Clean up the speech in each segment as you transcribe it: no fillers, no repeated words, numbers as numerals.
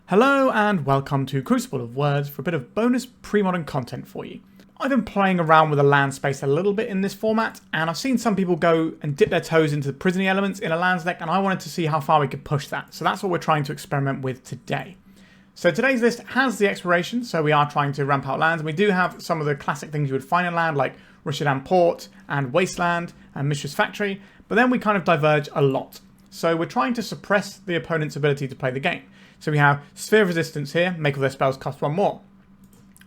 Hello and welcome to Crucible of Words for a bit of bonus pre-modern content for you. I've been playing around with the land space a little bit in this format, and I've seen some people go and dip their toes into the prisony elements in a lands deck, and I wanted to see how far we could push that. So that's what we're trying to experiment with today. So today's list has the exploration, so we are trying to ramp out lands, and we do have some of the classic things you would find in land, like Rishadan Port and Wasteland and Mishra's Factory, but then we kind of diverge a lot. So we're trying to suppress the opponent's ability to play the game. So we have Sphere of Resistance here, make all their spells cost one more.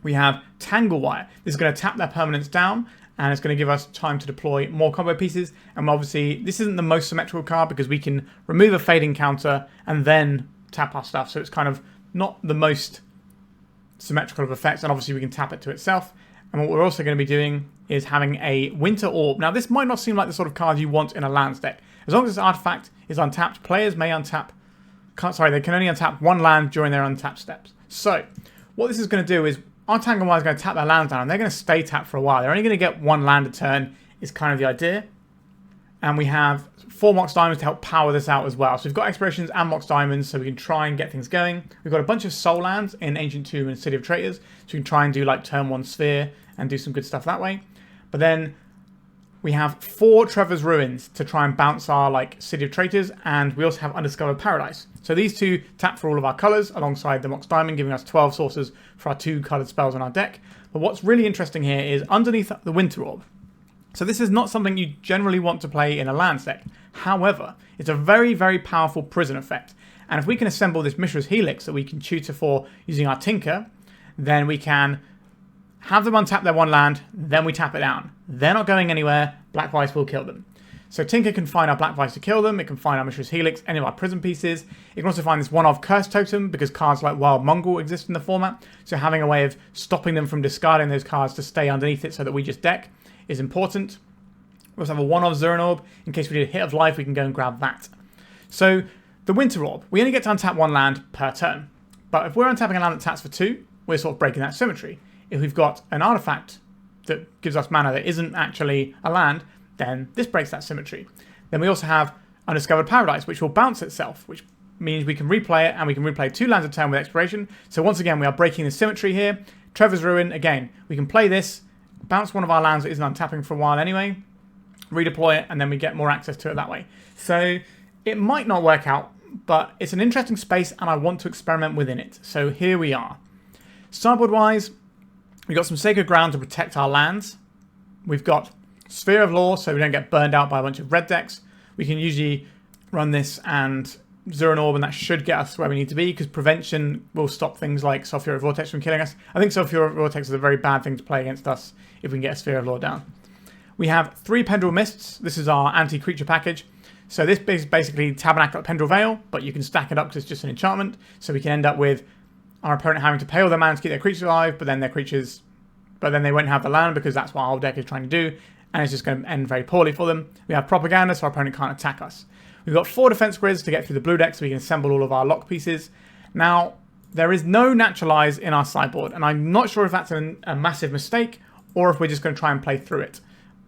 We have Tangle Wire. This is going to tap their permanents down, and it's going to give us time to deploy more combo pieces. And obviously, this isn't the most symmetrical card because we can remove a fading counter and then tap our stuff. So it's kind of not the most symmetrical of effects, and obviously we can tap it to itself. And what we're also going to be doing is having a Winter Orb. Now, this might not seem like the sort of card you want in a lands deck. As long as this artifact is untapped, players may untap. They can only untap one land during their untap steps. So, what this is going to do is our Tangle Wire is going to tap their lands down, and they're going to stay tapped for a while. They're only going to get one land a turn, is kind of the idea. And we have 4 Mox Diamonds to help power this out as well. So we've got Explorations and Mox Diamonds, so we can try and get things going. We've got a bunch of soul lands in Ancient Tomb and City of Traitors, so we can try and do like turn 1 Sphere and do some good stuff that way. But then we have 4 Treva's Ruins to try and bounce our like City of Traitors, and we also have Undiscovered Paradise. So these two tap for all of our colours alongside the Mox Diamond, giving us 12 sources for our 2 coloured spells on our deck. But what's really interesting here is underneath the Winter Orb. So this is not something you generally want to play in a lands deck. However, it's a very, very powerful prison effect. And if we can assemble this Mishra's Helix that we can tutor for using our Tinker, then we can have them untap their one land, then we tap it down. They're not going anywhere, Black Vise will kill them. So Tinker can find our Black Vise to kill them, it can find our Mishra's Helix, any of our prison pieces. It can also find this one-off Cursed Totem, because cards like Wild Mongol exist in the format. So having a way of stopping them from discarding those cards to stay underneath it so that we just deck is important. We also have a one-off Zuran Orb, in case we need a hit of life, we can go and grab that. So the Winter Orb, we only get to untap one land per turn. But if we're untapping a land that taps for 2, we're sort of breaking that symmetry. If we've got an artifact that gives us mana that isn't actually a land, then this breaks that symmetry. Then we also have Undiscovered Paradise, which will bounce itself, which means we can replay it, and we can replay 2 lands a turn with Exploration. So once again, we are breaking the symmetry here. Treva's Ruin, again, we can play this, bounce one of our lands that isn't untapping for a while anyway, redeploy it, and then we get more access to it that way. So it might not work out, but it's an interesting space, and I want to experiment within it. So here we are. Sideboard-wise, we've got some Sacred Ground to protect our lands. We've got Sphere of Law, so we don't get burned out by a bunch of red decks. We can usually run this and Zuran Orb, and that should get us where we need to be, because prevention will stop things like Sulfuric Vortex from killing us. I think Sulfuric Vortex is a very bad thing to play against us if we can get a Sphere of Law down. We have 3 Pendrell Mists. This is our anti-creature package. So this is basically Tabernacle at Pendrell Vale, but you can stack it up because it's just an enchantment. So we can end up with our opponent having to pay all their mana to keep their creatures alive, but then they won't have the land because that's what our whole deck is trying to do, and it's just going to end very poorly for them. We have Propaganda, so our opponent can't attack us. We've got 4 defense grids to get through the blue deck so we can assemble all of our lock pieces. Now, there is no Naturalize in our sideboard, and I'm not sure if that's a massive mistake or if we're just going to try and play through it.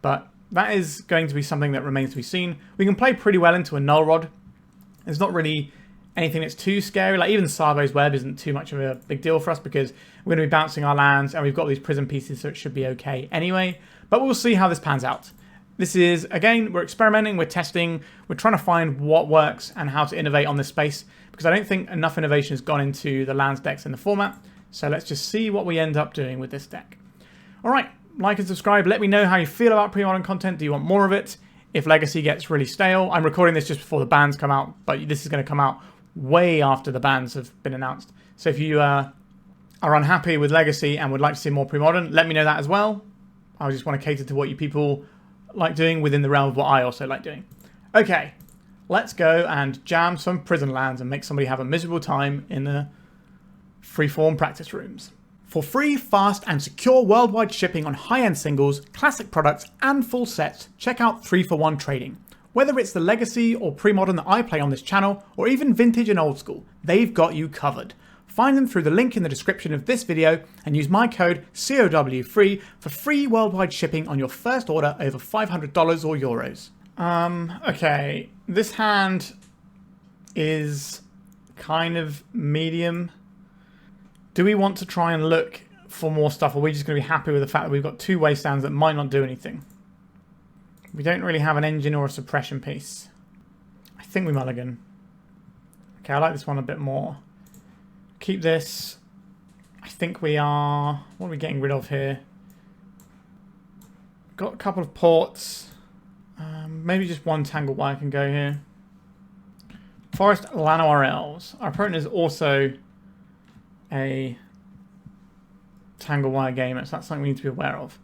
But that is going to be something that remains to be seen. We can play pretty well into a Null Rod. There's not really anything that's too scary. Like even Sarbo's Web isn't too much of a big deal for us because we're going to be bouncing our lands and we've got these prison pieces, so it should be okay anyway. But we'll see how this pans out. This is, again, we're experimenting, we're testing, we're trying to find what works and how to innovate on this space, because I don't think enough innovation has gone into the lands decks in the format. So let's just see what we end up doing with this deck. Alright, like and subscribe. Let me know how you feel about pre-modern content. Do you want more of it? If Legacy gets really stale, I'm recording this just before the bans come out, but this is going to come out way after the bans have been announced. So if you are unhappy with Legacy and would like to see more pre-modern, let me know that as well. I just want to cater to what you people like doing within the realm of what I also like doing. Okay, let's go and jam some prison lands and make somebody have a miserable time in the freeform practice rooms. For free, fast and secure worldwide shipping on high-end singles, classic products and full sets, check out 3-for-1 Trading. Whether it's the Legacy or Premodern that I play on this channel, or even Vintage and Old School, they've got you covered. Find them through the link in the description of this video and use my code COW3 for free worldwide shipping on your first order over $500 or euros. Okay, this hand is kind of medium. Do we want to try and look for more stuff, or are we just going to be happy with the fact that we've got 2 Wastelands that might not do anything? We don't really have an engine or a suppression piece. I think we mulligan. Okay, I like this one a bit more. Keep this. I think we are... What are we getting rid of here? Got a couple of ports. Maybe just 1 Tangle Wire can go here. Forest Llanowar Elves. Our opponent is also a Tangle Wire gamer, so that's something we need to be aware of.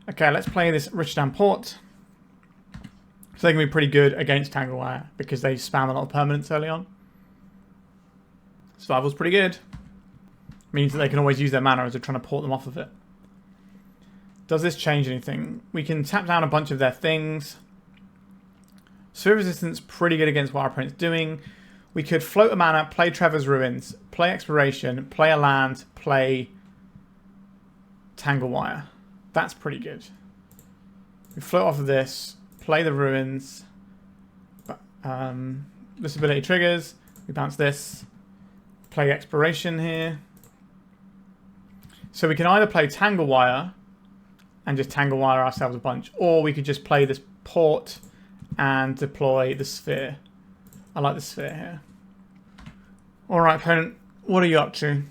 Okay, let's play this Rishadan Port. So they can be pretty good against Tangle Wire because they spam a lot of permanents early on. Survival's pretty good. Means that they can always use their mana as they're trying to port them off of it. Does this change anything? We can tap down a bunch of their things. Sphere Resistance, pretty good against what our opponent's doing. We could float a mana, play Treva's Ruins, play Exploration, play a land, play Tangle Wire. That's pretty good. We float off of this, play the Ruins. This ability triggers. We bounce this. Play Exploration here. So we can either play Tangle Wire and just Tangle Wire ourselves a bunch, or we could just play this port and deploy the Sphere. I like the Sphere here. Alright, opponent, what are you up to?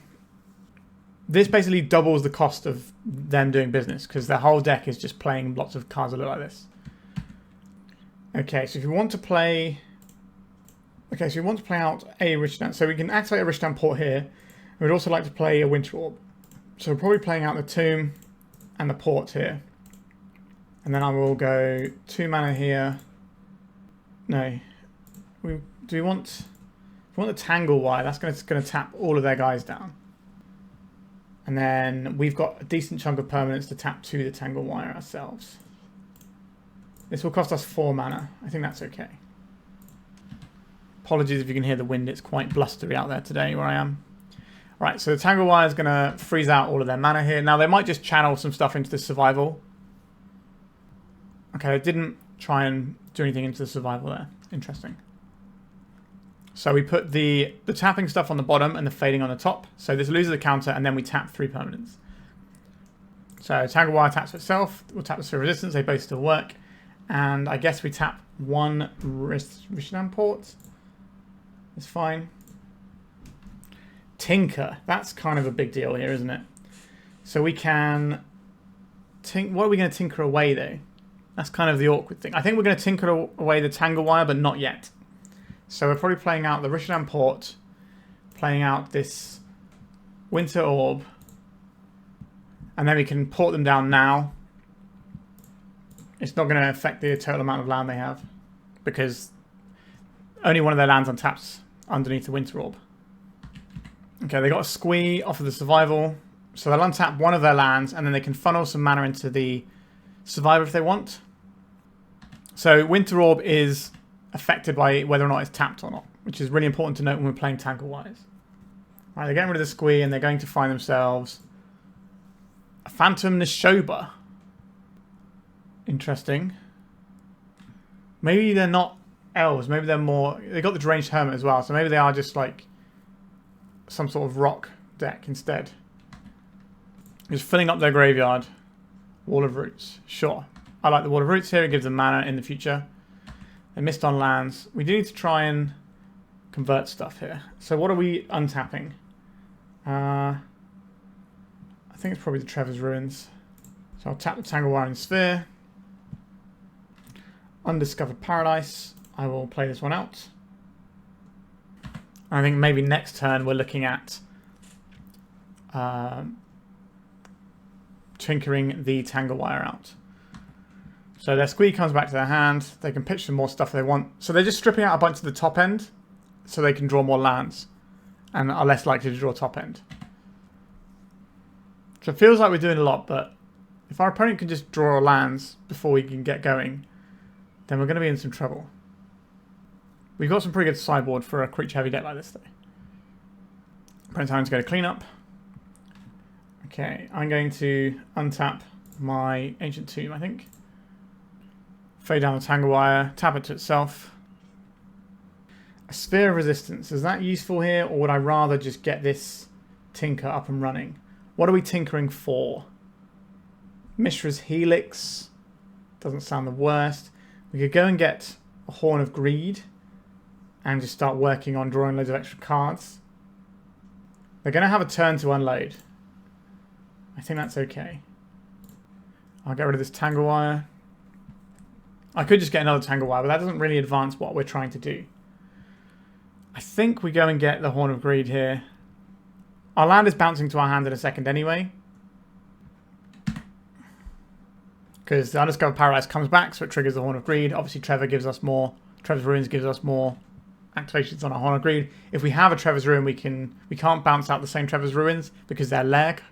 This basically doubles the cost of them doing business, because their whole deck is just playing lots of cards that look like this. Okay, so if you want to play... Okay, so we want to play out a Rishadan. So we can activate a Rishadan Port here. We'd also like to play a Winter Orb. So we're probably playing out the Tomb and the Port here. And then I will go 2 mana here. No. Do we want... If we want the Tangle Wire, that's going to tap all of their guys down. And then we've got a decent chunk of permanents to tap to the Tangle Wire ourselves. This will cost us 4 mana. I think that's okay. Apologies if you can hear the wind. It's quite blustery out there today where I am. Right, so the Tangle Wire is going to freeze out all of their mana here. Now, they might just channel some stuff into the survival. Okay, they didn't try and do anything into the survival there. Interesting. So we put the tapping stuff on the bottom and the fading on the top. So this loses the counter, and then we tap 3 permanents. So Tangle Wire taps itself. We'll tap the Sphere Resistance. They both still work. And I guess we tap 1 Rishadan Port. It's fine. Tinker. That's kind of a big deal here, isn't it? So we can... What are we going to tinker away, though? That's kind of the awkward thing. I think we're going to tinker away the Tangle Wire, but not yet. So we're probably playing out the Rishadan Port, playing out this Winter Orb, and then we can port them down now. It's not going to affect the total amount of land they have, because only one of their lands untaps underneath the Winter Orb. Okay, they got a squee off of the survival, so they'll untap one of their lands, and then they can funnel some mana into the survivor if they want. So Winter Orb is affected by whether or not it's tapped or not, which is really important to note when we're playing Tangle Wires. Right, they're getting rid of the squee, and they're going to find themselves a Phantom Nishoba. Interesting. Maybe they're not elves. Maybe they're more... They got the Deranged Hermit as well, so maybe they are just like some sort of rock deck instead. Just filling up their graveyard. Wall of Roots. Sure. I like the Wall of Roots here. It gives them mana in the future. They missed on lands. We do need to try and convert stuff here. So what are we untapping? I think it's probably the Treva's Ruins. So I'll tap the Tangle Wire and Sphere. Undiscovered Paradise. I will play this one out. I think maybe next turn we're looking at tinkering the Tangle Wire out. So their squee comes back to their hand. They can pitch some more stuff they want. So they're just stripping out a bunch of the top end so they can draw more lands and are less likely to draw top end. So it feels like we're doing a lot, but if our opponent can just draw lands before we can get going, then we're going to be in some trouble. We've got some pretty good sideboard for a creature-heavy deck like this, though. Opponent's having to go to clean up. Okay, I'm going to untap my Ancient Tomb, I think. Fade down the Tangle Wire, tap it to itself. A Sphere of Resistance, is that useful here, or would I rather just get this Tinker up and running. What are we tinkering for? Mishra's Helix. Doesn't sound the worst. We could go and get a Horn of Greed and just start working on drawing loads of extra cards. They're going to have a turn to unload. I think that's okay. I'll get rid of this Tangle Wire. I could just get another Tangle Wire, but that doesn't really advance what we're trying to do. I think we go and get the Horn of Greed here. Our land is bouncing to our hand in a second anyway. Because the Undiscovered Paradise comes back, so it triggers the Horn of Greed. Obviously, Treva gives us more. Treva's Ruins gives us more activations on our Horn of Greed. If we have a Treva's Ruin, we can't bounce out the same Treva's Ruins because they're leg,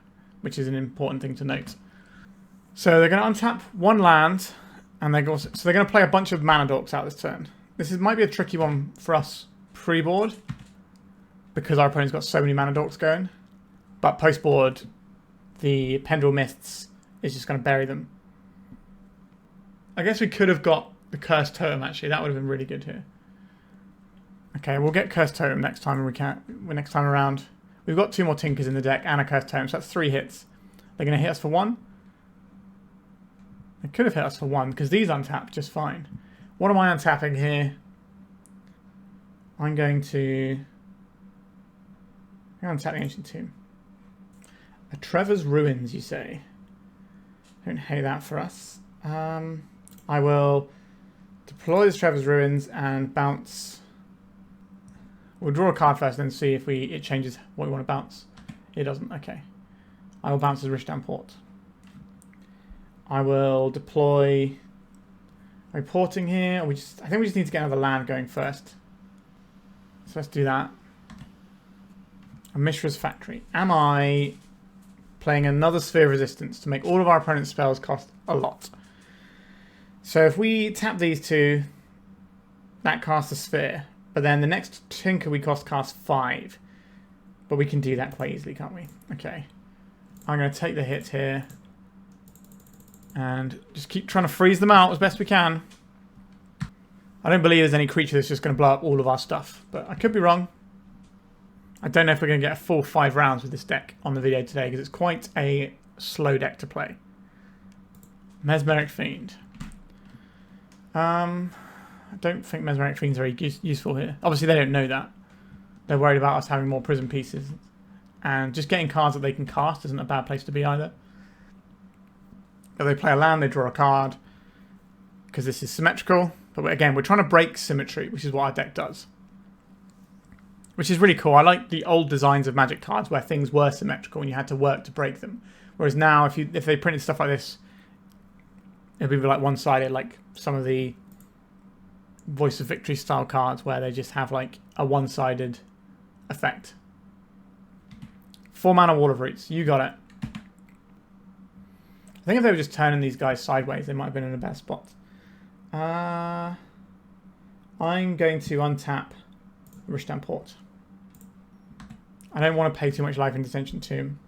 which is an important thing to note. So they're going to untap one land, and they're going to play a bunch of mana dorks out this turn. This might be a tricky one for us pre-board because our opponent's got so many mana dorks going. But post-board, the Pendrell Mists is just going to bury them. I guess we could have got the Cursed Totem, actually. That would have been really good here. Okay, we'll get Cursed Totem next time next time around. We've got 2 more Tinkers in the deck and a Cursed Totem, so that's 3 hits. They're going to hit us for 1. They could have hit us for 1, because these untap just fine. What am I untapping here? I'm going to untap the Ancient Tomb. A Treva's Ruins, you say? Don't hate that for us. I will deploy this Treva's Ruins and bounce. We'll draw a card first and then see if it changes what we want to bounce. It doesn't. Okay. I will bounce the Rishadan Port. I will deploy. Are we porting here? I think we just need to get another land going first. So let's do that. A Mishra's Factory. Am I playing another Sphere of Resistance to make all of our opponent's spells cost a lot? So if we tap these 2, that casts a Sphere. But then the next Tinker we costs 5. But we can do that quite easily, can't we? Okay. I'm going to take the hit here. And just keep trying to freeze them out as best we can. I don't believe there's any creature that's just going to blow up all of our stuff. But I could be wrong. I don't know if we're going to get a full 5 rounds with this deck on the video today. Because it's quite a slow deck to play. Mesmeric Fiend. I don't think Mesmeric Fiend's very useful here. Obviously, they don't know that. They're worried about us having more prison pieces. And just getting cards that they can cast isn't a bad place to be either. If they play a land, they draw a card. Because this is symmetrical. But again, we're trying to break symmetry, which is what our deck does. Which is really cool. I like the old designs of Magic cards where things were symmetrical and you had to work to break them. Whereas now, if they printed stuff like this, it'd be like one-sided, like some of the Voice of Victory style cards where they just have like a one-sided effect. 4 mana Wall of Roots. You got it. I think if they were just turning these guys sideways, they might have been in a better spot. I'm going to untap Rishadan Port. I don't want to pay too much life into Ancient Tomb.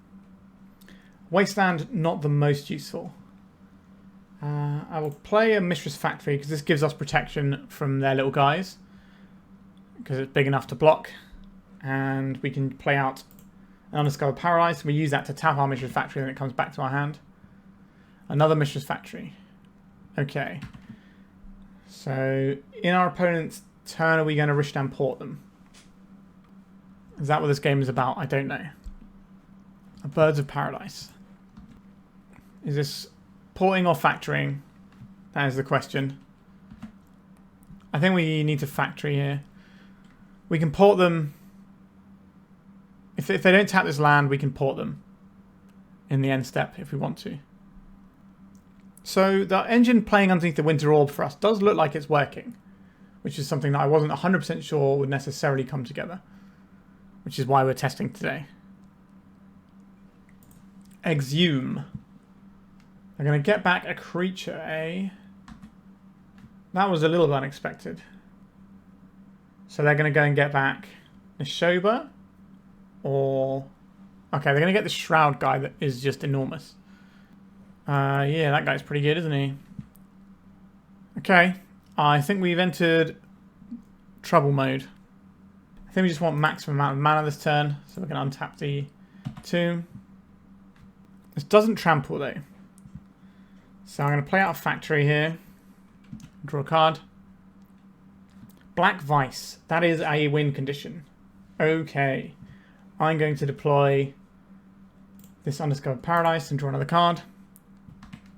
Wasteland, not the most useful. I will play a Mishra's Factory because this gives us protection from their little guys. Because it's big enough to block. And we can play out an Undiscovered Paradise. We use that to tap our Mishra's Factory and it comes back to our hand. Another Mishra's Factory. Okay. So, in our opponent's turn, are we going to Rishadan Port them? Is that what this game is about? I don't know. A Birds of Paradise. Is this porting or factoring? That is the question. I think we need to factory here. We can port them. If they don't tap this land, we can port them in the end step if we want to. So the engine playing underneath the Winter Orb for us does look like it's working, which is something that I wasn't 100% sure would necessarily come together, which is why we're testing today. Exhume. They're going to get back a creature, eh? That was a little unexpected. So they're going to go and get back Nishoba, or... Okay, they're going to get the Shroud guy that is just enormous. Yeah, that guy's pretty good, isn't he? Okay, I think we've entered trouble mode. I think we just want maximum amount of mana this turn, so we're going to untap the Tomb. This doesn't trample though. So I'm going to play out a factory here. Draw a card. Black Vise. That is a win condition. Okay. I'm going to deploy this Undiscovered Paradise and draw another card.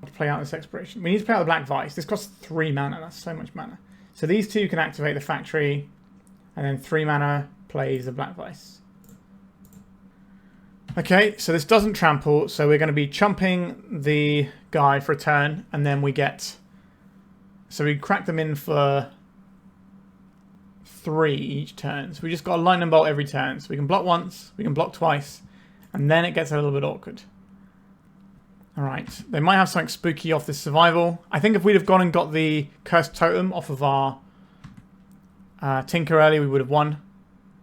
To play out this exploration. We need to play out the Black Vise. This costs 3 mana. That's so much mana. So these two can activate the factory, and then 3 mana plays the Black Vise. Okay, so this doesn't trample, so we're going to be chumping the guy for a turn, and then we get... So we crack them in for 3 each turn. So we just got a lightning bolt every turn. So we can block once, we can block twice, and then it gets a little bit awkward. Alright, they might have something spooky off this survival. I think if we'd have gone and got the Cursed Totem off of our Tinker early, we would have won.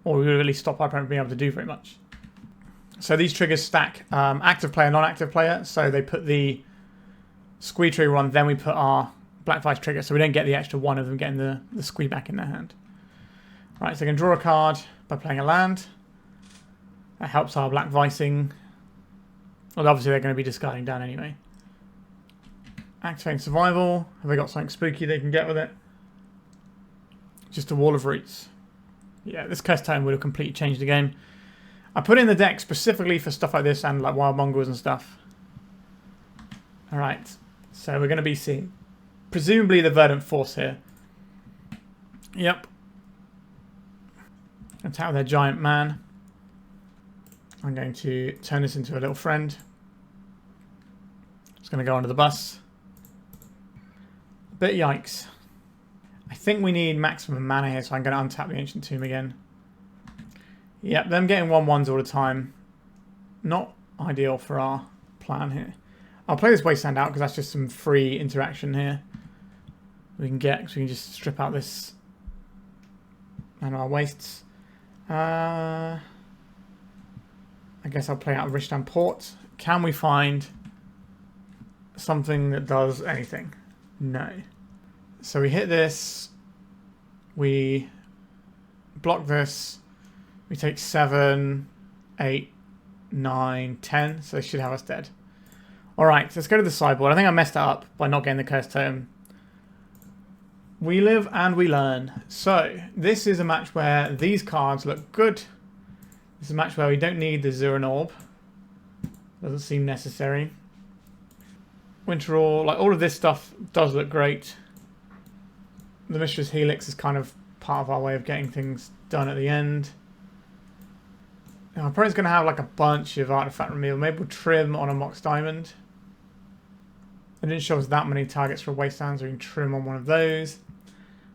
Or we would have at least stopped our opponent from being able to do very much. So these triggers stack active player, non-active player. So they put the Squee trigger on, then we put our Black Vise trigger. So we don't get the extra one of them getting the Squee back in their hand. Right, so I can draw a card by playing a land. That helps our Black Vising. Well, obviously they're going to be discarding down anyway. Activating survival. Have they got something spooky they can get with it? Just a wall of roots. Yeah, this Cursed Totem would have completely changed the game. I put in the deck specifically for stuff like this and like wild mongrels and stuff. Alright, so we're going to be seeing presumably the Verdant Force here. Yep. Attack with their giant man. I'm going to turn this into a little friend. It's going to go under the bus. Bit yikes. I think we need maximum mana here, so I'm going to untap the Ancient Tomb again. Yep, them getting 1/1s all the time. Not ideal for our plan here. I'll play this Wasteland out because that's just some free interaction here. We can get, so we can just strip out this and our wastes. I guess I'll play out Rishadan Port. Can we find something that does anything? No. So we hit this. We block this. We take 7, 8, 9, 10. So they should have us dead. Alright, so let's go to the sideboard. I think I messed that up by not getting the Cursed Totem. We live and we learn. So this is a match where these cards look good. This is a match where we don't need the Zuran Orb. Doesn't seem necessary. Winter Orb, like all of this stuff does look great. The Mishra's Helix is kind of part of our way of getting things done at the end. Our opponent's going to have like a bunch of artifact removal. Maybe we'll trim on a Mox Diamond. They didn't show us that many targets for Wasteland, so we can trim on one of those.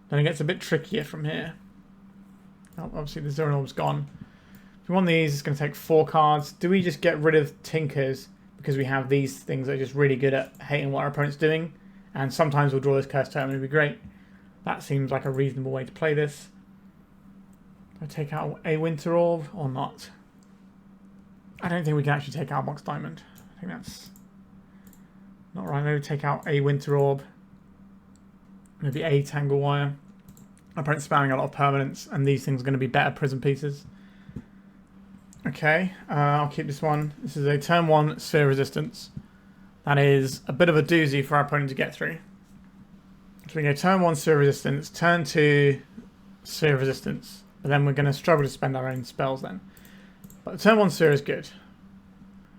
Then it gets a bit trickier from here. Oh, obviously the Zuran Orb's gone. If we want these, it's going to take 4 cards. Do we just get rid of Tinkers because we have these things that are just really good at hating what our opponent's doing? And sometimes we'll draw this Cursed Totem, it'd be great. That seems like a reasonable way to play this. Do I take out a Winter Orb or not? I don't think we can actually take out Mox Diamond. I think that's not right. Maybe take out a Winter Orb. Maybe a Tangle Wire. Our opponent's spamming a lot of permanents, and these things are going to be better prison pieces. Okay, I'll keep this one. This is a turn 1 Sphere Resistance. That is a bit of a doozy for our opponent to get through. So we go turn 1 Sphere Resistance, turn 2 Sphere Resistance. But then we're going to struggle to spend our own spells then. But the turn 1 Sphere is good.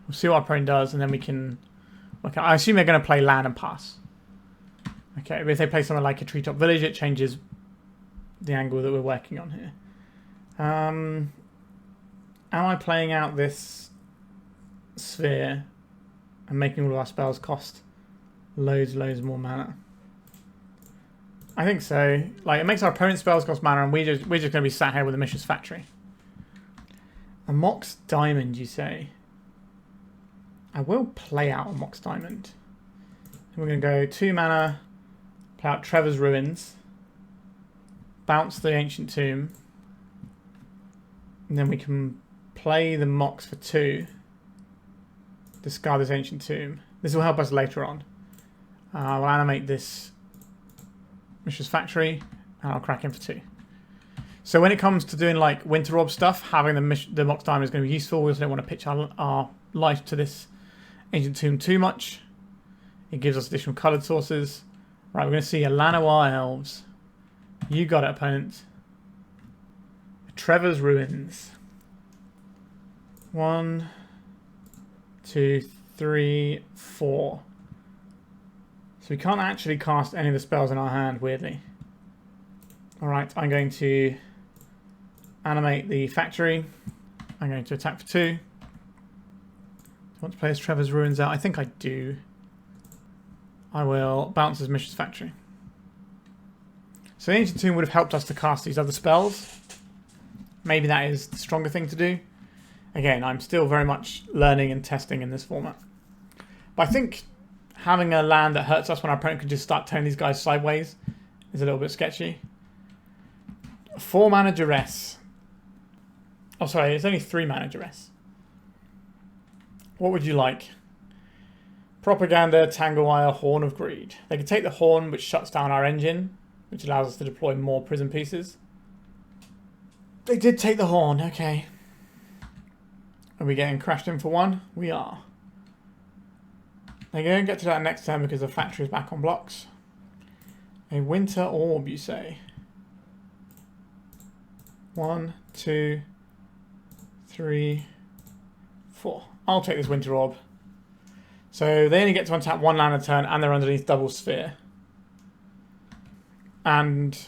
We'll see what our opponent does, and then we can... Okay, I assume they're going to play land and pass. Okay, but if they play something like a Treetop Village, it changes the angle that we're working on here. Am I playing out this sphere and making all of our spells cost loads more mana? I think so. Like, it makes our opponent's spells cost mana, and we're just going to be sat here with a Mishra's Factory. A Mox Diamond, you say? I will play out a Mox Diamond. And we're going to go 2 mana, play out Treva's Ruins, bounce the Ancient Tomb, and then we can play the Mox for 2, discard this Ancient Tomb. This will help us later on. We'll animate this Mishra's Factory, and I'll crack in for 2. So when it comes to doing like Winter Orb stuff, having the Mox Diamond is going to be useful. We also don't want to pitch our life to this Ancient Tomb too much. It gives us additional coloured sources. Right, we're going to see Llanowar Elves. You got it, opponent. Treva's Ruins. 1, 2, 3, 4. So we can't actually cast any of the spells in our hand, weirdly. Alright, I'm going to animate the factory. I'm going to attack for 2. Do I want to play as Treva's Ruins out? I think I do. I will bounce as Mishra's factory. So the Ancient Tomb would have helped us to cast these other spells. Maybe that is the stronger thing to do. Again, I'm still very much learning and testing in this format. But I think having a land that hurts us when our opponent can just start turning these guys sideways is a little bit sketchy. 4 mana Duress. Oh, sorry, it's only 3 mana Duress. What would you like? Propaganda, Tangle Wire, Horn of Greed. They can take the Horn, which shuts down our engine, which allows us to deploy more prison pieces. They did take the Horn, okay. Are we getting crashed in for 1? We are. They're going to get to that next turn because the factory is back on blocks. A Winter Orb, you say? 1, 2, 3, 4. I'll take this Winter Orb. So they only get to untap 1 land a turn and they're underneath double sphere. And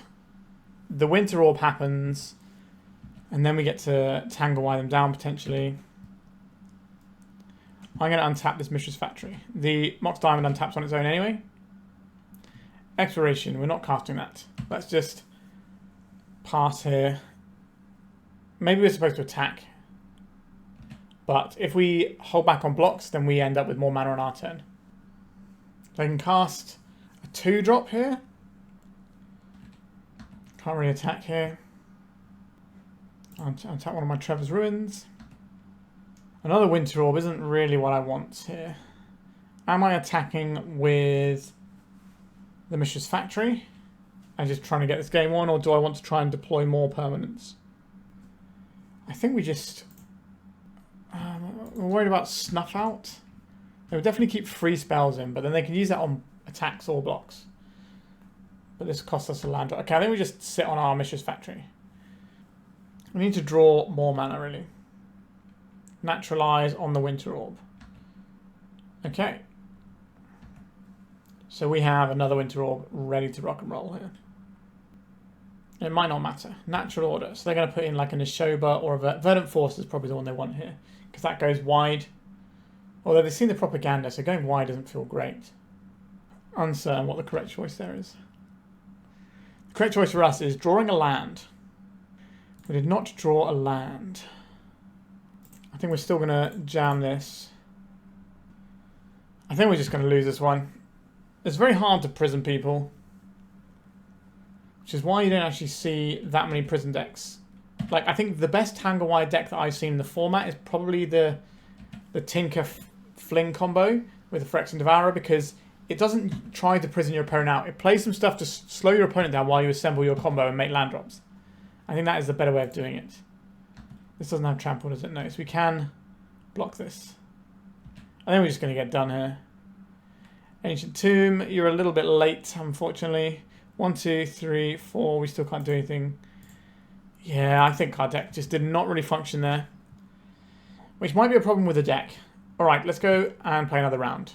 the Winter Orb happens and then we get to Tangle Wire them down potentially. I'm going to untap this Mishra's factory. The Mox Diamond untaps on its own anyway. Exploration, we're not casting that. Let's just pass here. Maybe we're supposed to attack. But if we hold back on blocks, then we end up with more mana on our turn. So I can cast a 2-drop here. Can't really attack here. I'll untap one of my Treva's Ruins. Another Winter Orb isn't really what I want here. Am I attacking with the Mishra's factory and just trying to get this game on, or do I want to try and deploy more permanents? I think we just... we're worried about Snuff Out. They would definitely keep 3 spells in, but then they can use that on attacks or blocks. But this costs us a land drop. Okay, I think we just sit on our Mishra's factory. We need to draw more mana, really. Naturalize on the Winter Orb. Okay. So we have another Winter Orb ready to rock and roll here. It might not matter. Natural Order. So they're going to put in like an Ashoba or a Verdant Force is probably the one they want here. Because that goes wide. Although they've seen the propaganda, so going wide doesn't feel great. Uncertain what the correct choice there is. The correct choice for us is drawing a land. We did not draw a land. I think we're still going to jam this. I think we're just going to lose this one. It's very hard to prison people. Which is why you don't actually see that many prison decks. Like, I think the best Tangle Wire deck that I've seen in the format is probably the Tinker Fling combo with the Phyrexian Devourer, because it doesn't try to prison your opponent out. It plays some stuff to slow your opponent down while you assemble your combo and make land drops. I think that is the better way of doing it. This doesn't have trample, does it? No, so we can block this. I think we're just going to get done here. Ancient Tomb, you're a little bit late, unfortunately. 1, 2, 3, 4, we still can't do anything. Yeah, I think our deck just did not really function there. Which might be a problem with the deck. Alright, let's go and play another round.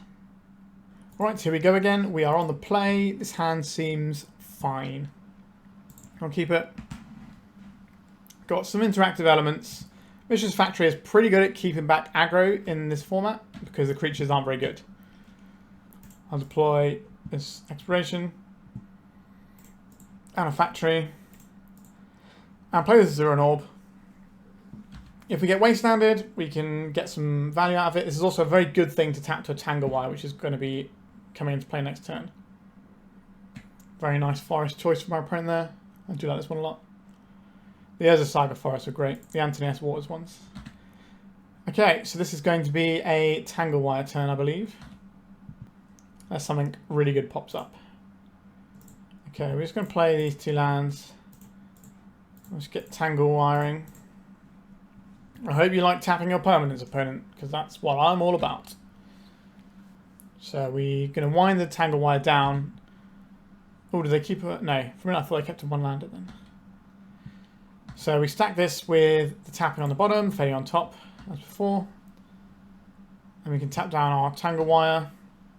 Alright, here we go again. We are on the play. This hand seems fine. I'll keep it. Got some interactive elements. Mishra's Factory is pretty good at keeping back aggro in this format because the creatures aren't very good. I'll deploy this Exploration and a Factory and play this Zuran Orb. If we get Wastelanded, we can get some value out of it. This is also a very good thing to tap to a Tangle Wire, which is going to be coming into play next turn. Very nice forest choice for my opponent there. I do like this one a lot. The Urza Saga Forests are great. The Anthony S. Waters ones. Okay, so this is going to be a Tangle Wire turn, I believe. Unless something really good pops up. Okay, we're just going to play these 2 lands. Let's get Tangle Wiring. I hope you like tapping your permanence, opponent, because that's what I'm all about. So we're going to wind the Tangle Wire down. Oh, did they keep it? No, for a minute I thought they kept it one lander then. So we stack this with the tapping on the bottom, fading on top, as before. And we can tap down our Tangle Wire,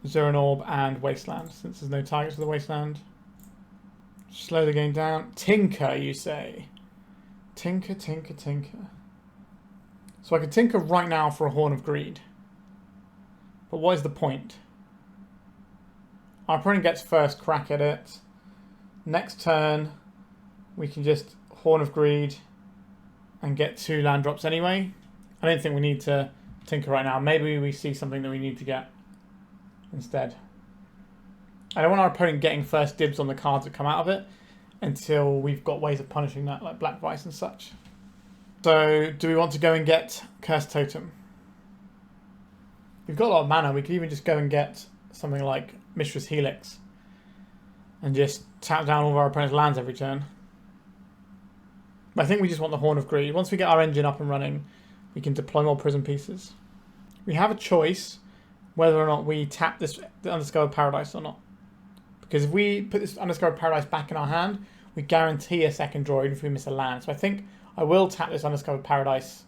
Zuran Orb, and Wasteland, since there's no targets for the Wasteland. Slow the game down. Tinker, you say? Tinker, tinker, tinker. So I could tinker right now for a Horn of Greed. But what is the point? Our opponent gets first crack at it. Next turn, we can just Horn of Greed and get 2 land drops anyway. I don't think we need to tinker right now. Maybe we see something that we need to get instead. I don't want our opponent getting first dibs on the cards that come out of it until we've got ways of punishing that, like Black Vise and such. So, do we want to go and get Cursed Totem? We've got a lot of mana. We could even just go and get something like Mishra's Helix and just tap down all of our opponent's lands every turn. But I think we just want the Horn of Greed. Once we get our engine up and running, we can deploy more prison pieces. We have a choice whether or not we tap the Undiscovered Paradise or not. Because if we put this Undiscovered Paradise back in our hand, we guarantee a second draw even if we miss a land. So I think I will tap this Undiscovered Paradise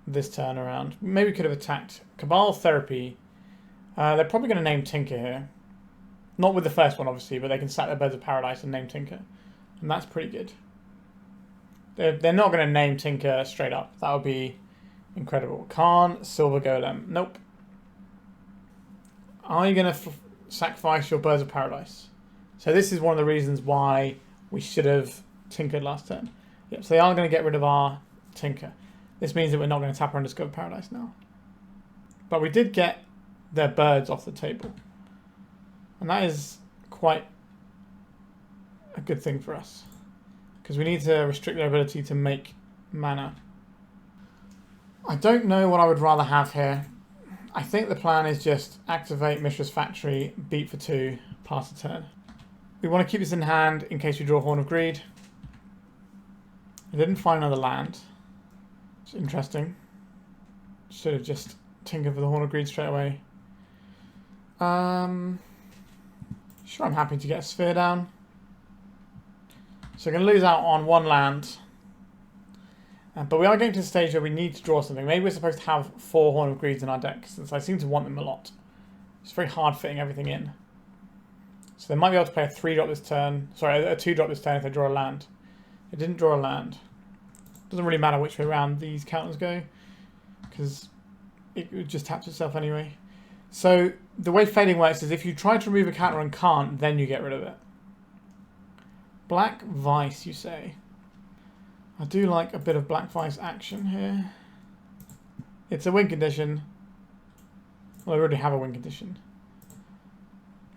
this turn around. Maybe we could have attacked Cabal Therapy. They're probably going to name Tinker here. Not with the first one, obviously, but they can sack their Birds of Paradise and name Tinker. And that's pretty good. They're not going to name Tinker straight up. That would be incredible. Khan, Silver Golem. Nope. Are you going to sacrifice your Birds of Paradise? So this is one of the reasons why we should have tinkered last turn. Yep, so they are going to get rid of our Tinker. This means that we're not going to tap our Undiscovered Paradise now. But we did get their birds off the table. And that is quite a good thing for us. Because we need to restrict their ability to make mana. I don't know what I would rather have here. I think the plan is just activate Mishra's Factory, beat for 2, pass the turn. We want to keep this in hand in case we draw Horn of Greed. I didn't find another land. It's interesting. Should have just tinkered for the Horn of Greed straight away. Sure, I'm happy to get a Sphere down. So we're going to lose out on 1 land. But we are getting to the stage where we need to draw something. Maybe we're supposed to have 4 Horn of Greeds in our deck, since I seem to want them a lot. It's very hard fitting everything in. So they might be able to play a 3-drop this turn. Sorry, a 2-drop this turn if they draw a land. They didn't draw a land. Doesn't really matter which way around these counters go, because it just taps itself anyway. So the way fading works is if you try to remove a counter and can't, then you get rid of it. Black Vise, you say? I do like a bit of Black Vise action here. It's a win condition. Well, I already have a win condition.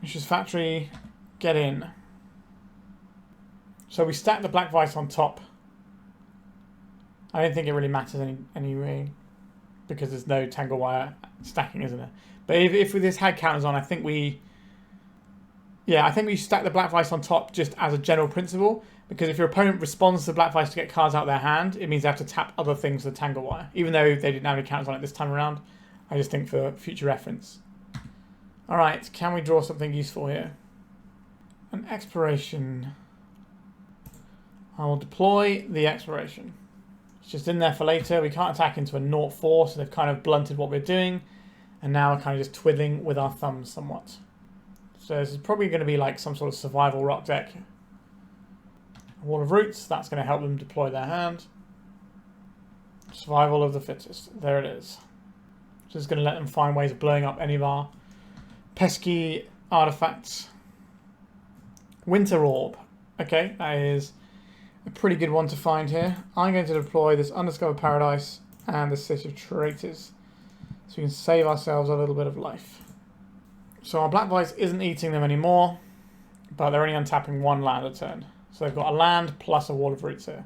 Mishra's Factory, get in. So we stack the Black Vise on top. I don't think it really matters anyway, because there's no Tangle Wire stacking, isn't it? But if this had counters on, I think we stack the Black Vise on top just as a general principle, because if your opponent responds to the Black Vise to get cards out of their hand, it means they have to tap other things with Tangle Wire. Even though they didn't have any counters on it this time around, I just think for future reference. Alright, can we draw something useful here? An Exploration. I will deploy the Exploration. It's just in there for later. We can't attack into a 0-4, so they've kind of blunted what we're doing. And now we're kind of just twiddling with our thumbs somewhat. So this is probably going to be like some sort of survival rock deck. A Wall of Roots, that's going to help them deploy their hand. Survival of the fittest, there it is. Just going to let them find ways of blowing up any of our pesky artifacts. Winter Orb. Okay, that is a pretty good one to find here. I'm going to deploy this Undiscovered Paradise and the City of Traitors, so we can save ourselves a little bit of life. So our Black Vise isn't eating them anymore, but they're only untapping 1 land a turn. So they've got a land plus a Wall of Roots here.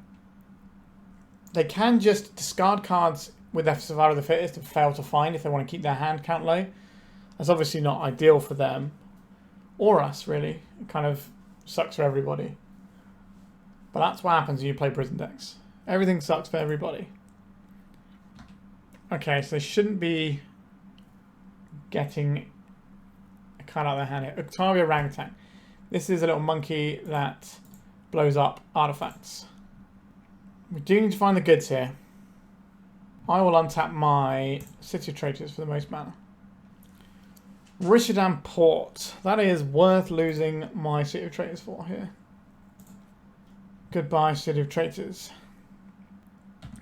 They can just discard cards with their Survival of the Fittest and fail to find if they want to keep their hand count low. That's obviously not ideal for them, or us really. It kind of sucks for everybody. But that's what happens when you play prison decks. Everything sucks for everybody. Okay, so they shouldn't be getting a card out of their hand here. Octavia Orangutan. This is a little monkey that blows up artifacts. We do need to find the goods here. I will untap my City of Traitors for the most mana. Rishadan Port. That is worth losing my City of Traitors for here. Goodbye, City of Traitors.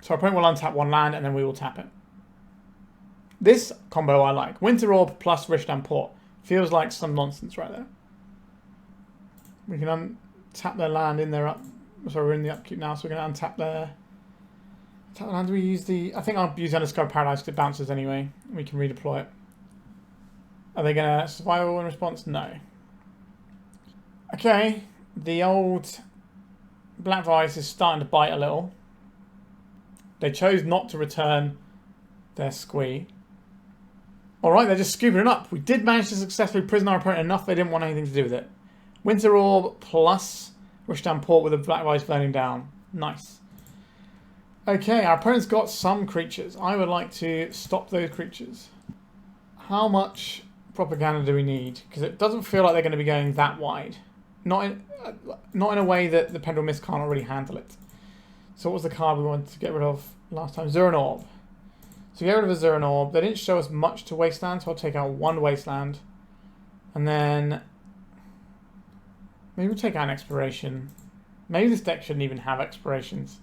So our opponent will untap one land and then we will tap it. This combo I like. Winter Orb plus Rishadan Port. Feels like some nonsense right there. We can untap their land in their up. Sorry, we're in the upkeep now, so we're going to untap their... Tap the land. Do we use the... I think I'll use Undiscovered Paradise because it bounces anyway. We can redeploy it. Are they going to survival in response? No. Okay. The old Black Vise is starting to bite a little. They chose not to return their squee. Alright, they're just scooping it up. We did manage to successfully prison our opponent enough they didn't want anything to do with it. Winter Orb plus Rishadan Port with a Black Vise burning down. Nice. Okay, our opponent's got some creatures. I would like to stop those creatures. How much propaganda do we need? Because it doesn't feel like they're going to be going that wide. Not in a way that the Pendrell Mists can't already handle it. So what was the card we wanted to get rid of last time? Zuran Orb. So get rid of a Zuran Orb. They didn't show us much to Wasteland, so I'll take out one Wasteland. And then maybe we'll take out an Exploration. Maybe this deck shouldn't even have Explorations.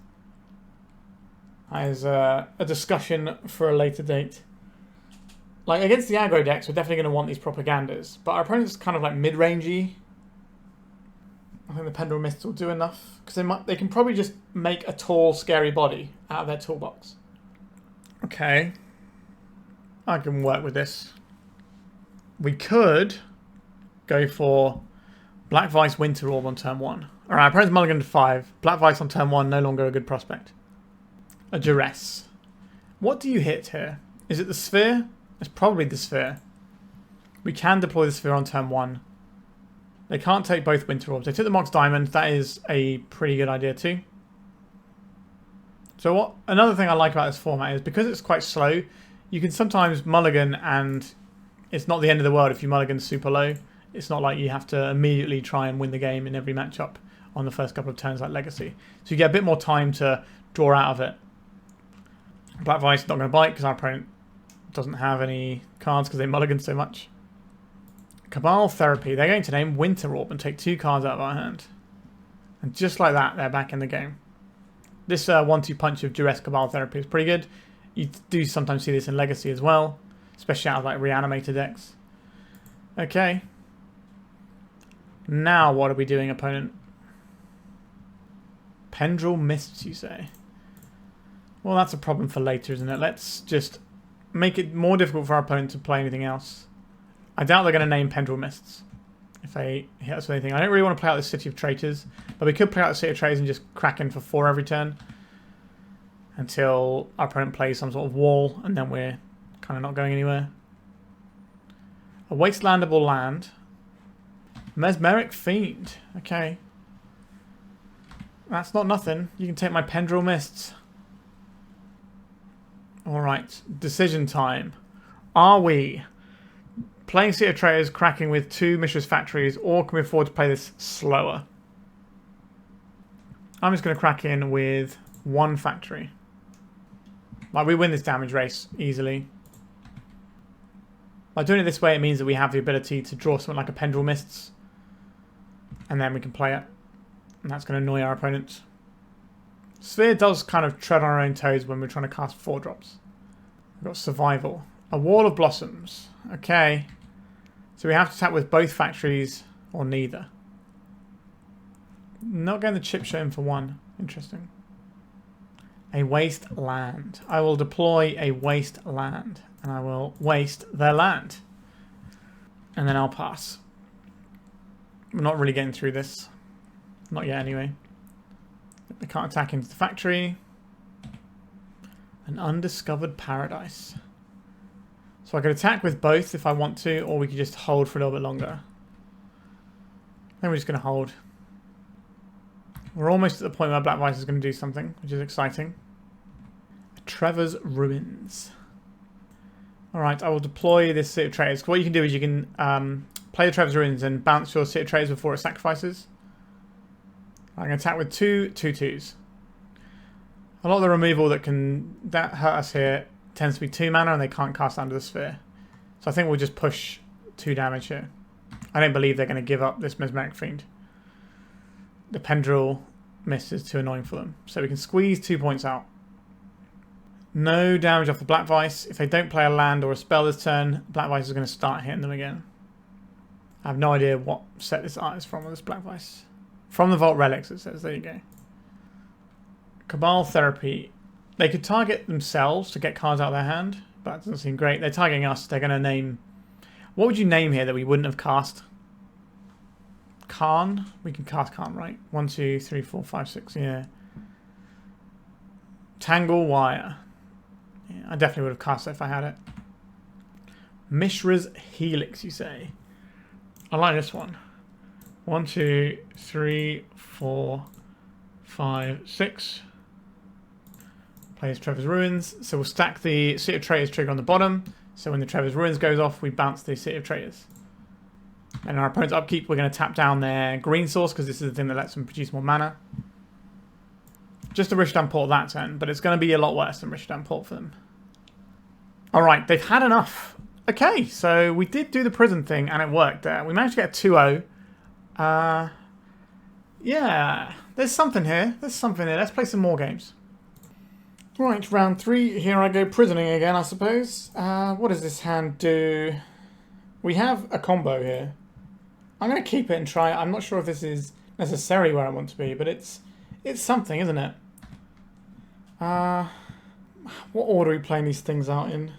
That is a discussion for a later date. Like, against the aggro decks, we're definitely going to want these propagandas. But our opponent's kind of like mid-rangey. I think the Pendrell Mists will do enough. Because they can probably just make a tall, scary body out of their toolbox. Okay. I can work with this. We could go for Black Vise Winter Orb on turn 1. Alright, our opponent's mulligan to 5. Black Vise on turn 1, no longer a good prospect. A Duress. What do you hit here? Is it the Sphere? It's probably the Sphere. We can deploy the Sphere on turn 1. They can't take both Winter Orbs. They took the Mox Diamond. That is a pretty good idea too. So another thing I like about this format is because it's quite slow, you can sometimes mulligan and it's not the end of the world if you mulligan super low. It's not like you have to immediately try and win the game in every matchup on the first couple of turns like Legacy. So you get a bit more time to draw out of it. Black Vise is not going to bite because our opponent doesn't have any cards because they mulligan so much. Cabal Therapy. They're going to name Winter Orb and take 2 cards out of our hand. And just like that, they're back in the game. This 1-2 punch of Duress Cabal Therapy is pretty good. You do sometimes see this in Legacy as well, especially out of like reanimated decks. Okay. Now what are we doing, opponent? Pendrell Mists, you say? Well, that's a problem for later, isn't it? Let's just make it more difficult for our opponent to play anything else. I doubt they're going to name Pendrell Mists if they hit us with anything. I don't really want to play out the City of Traitors, but we could play out the City of Traitors and just crack in for 4 every turn until our opponent plays some sort of wall, and then we're kind of not going anywhere. A Wastelandable land. Mesmeric Fiend. Okay. That's not nothing. You can take my Pendrell Mists. Alright. Decision time. Are we playing City of Traitors, cracking with 2 Mishra's Factories, or can we afford to play this slower? I'm just going to crack in with 1 factory. Like, we win this damage race easily. By doing it this way, it means that we have the ability to draw something like a Pendrell Mists, and then we can play it. And that's going to annoy our opponents. Sphere does kind of tread on our own toes when we're trying to cast 4 drops. We've got Survival. A Wall of Blossoms. Okay. So we have to tap with both factories or neither. Not getting the chip show in for 1. Interesting. A Wasteland. I will deploy a Wasteland. And I will waste their land. And then I'll pass. I'm not really getting through this. Not yet anyway. They can't attack into the factory. An Undiscovered Paradise. So I could attack with both if I want to, or we could just hold for a little bit longer. Then we're just going to hold. We're almost at the point where Black Vise is going to do something, which is exciting. Treva's Ruins. Alright, I will deploy this City of Traitors. What you can do is you can play the Treva's Ruins and bounce your City of Traitors before it sacrifices. I'm going to attack with 2/2/2s. A lot of the removal that hurt us here tends to be 2 mana and they can't cast Under the Sphere. So I think we'll just push 2 damage here. I don't believe they're going to give up this Mesmeric Fiend. The Pendrell Mists is too annoying for them. So we can squeeze 2 points out. No damage off the Black Vise. If they don't play a land or a spell this turn, Black Vise is going to start hitting them again. I have no idea what set this art is from with this Black Vise. From the Vault Relics, it says. There you go. Cabal Therapy. They could target themselves to get cards out of their hand, but that doesn't seem great. They're targeting us. They're going to name... What would you name here that we wouldn't have cast? Karn? We can cast Karn, right? 1, 2, 3, 4, 5, 6, yeah. Tangle Wire. Yeah, I definitely would have cast it if I had it. Mishra's Helix, you say? I like this one. 1, 2, 3, 4, 5, 6. Plays Treva's Ruins. So we'll stack the City of Traitors trigger on the bottom. So when the Treva's Ruins goes off, we bounce the City of Traitors. And our opponent's upkeep, we're going to tap down their green source because this is the thing that lets them produce more mana. Just a Rishadan Port that turn, but it's going to be a lot worse than Rishadan Port for them. Alright, they've had enough. Okay, so we did do the prison thing and it worked there. We managed to get a 2-0. Yeah, there's something here. There's something here. Let's play some more games. Right, round 3. Here I go prisoning again, I suppose. What does this hand do? We have a combo here. I'm going to keep it and try it. I'm not sure if this is necessarily where I want to be, but it's something, isn't it? What order are we playing these things out in?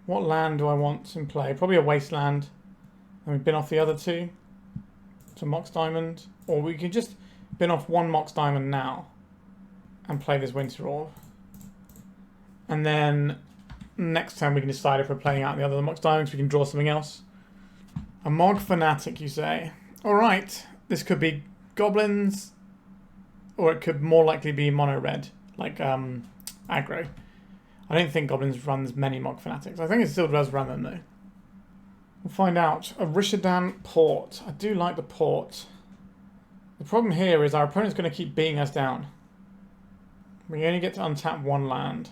What land do I want in play? Probably a Wasteland. And we've been off the other 2. To Mox Diamond. Or we could just bin off 1 Mox Diamond now. And play this Winter Orb. And then next time we can decide if we're playing out the other Mox Diamonds. We can draw something else. A Mog Fanatic, you say? Alright. This could be Goblins. Or it could more likely be mono red. Like aggro. I don't think Goblins runs many Mog Fanatics. I think it still does run them though. We'll find out. A Rishadan Port. I do like the port. The problem here is our opponent's going to keep beating us down. We only get to untap 1 land.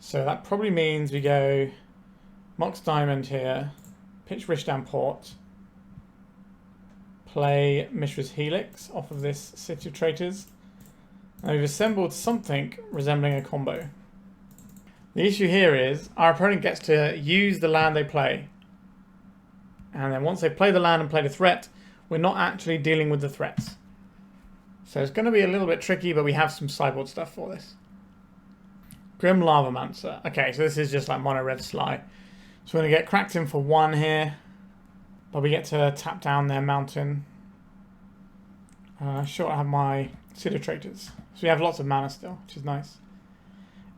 So that probably means we go Mox Diamond here. Pitch Rishadan Port. Play Mishra's Helix off of this City of Traitors. And we've assembled something resembling a combo. The issue here is our opponent gets to use the land they play. And then once they play the land and play the threat, we're not actually dealing with the threats. So it's going to be a little bit tricky, but we have some sideboard stuff for this. Grim Lavamancer. Okay, so this is just like mono red Sly. So we're going to get cracked in for 1 here. But we get to tap down their mountain. Sure, I have my City of Traitors. So we have lots of mana still, which is nice.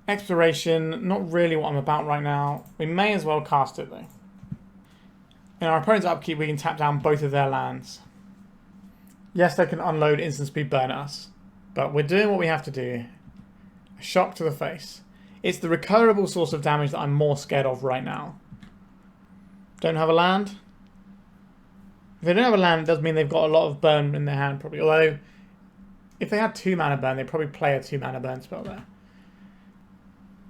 Exploration, not really what I'm about right now. We may as well cast it though. In our opponent's upkeep, we can tap down both of their lands. Yes, they can unload instant speed burn at us. But we're doing what we have to do. A shock to the face. It's the recurable source of damage that I'm more scared of right now. Don't have a land. If they don't have a land, it does mean they've got a lot of burn in their hand probably. Although, if they had 2 mana burn, they'd probably play a 2 mana burn spell there.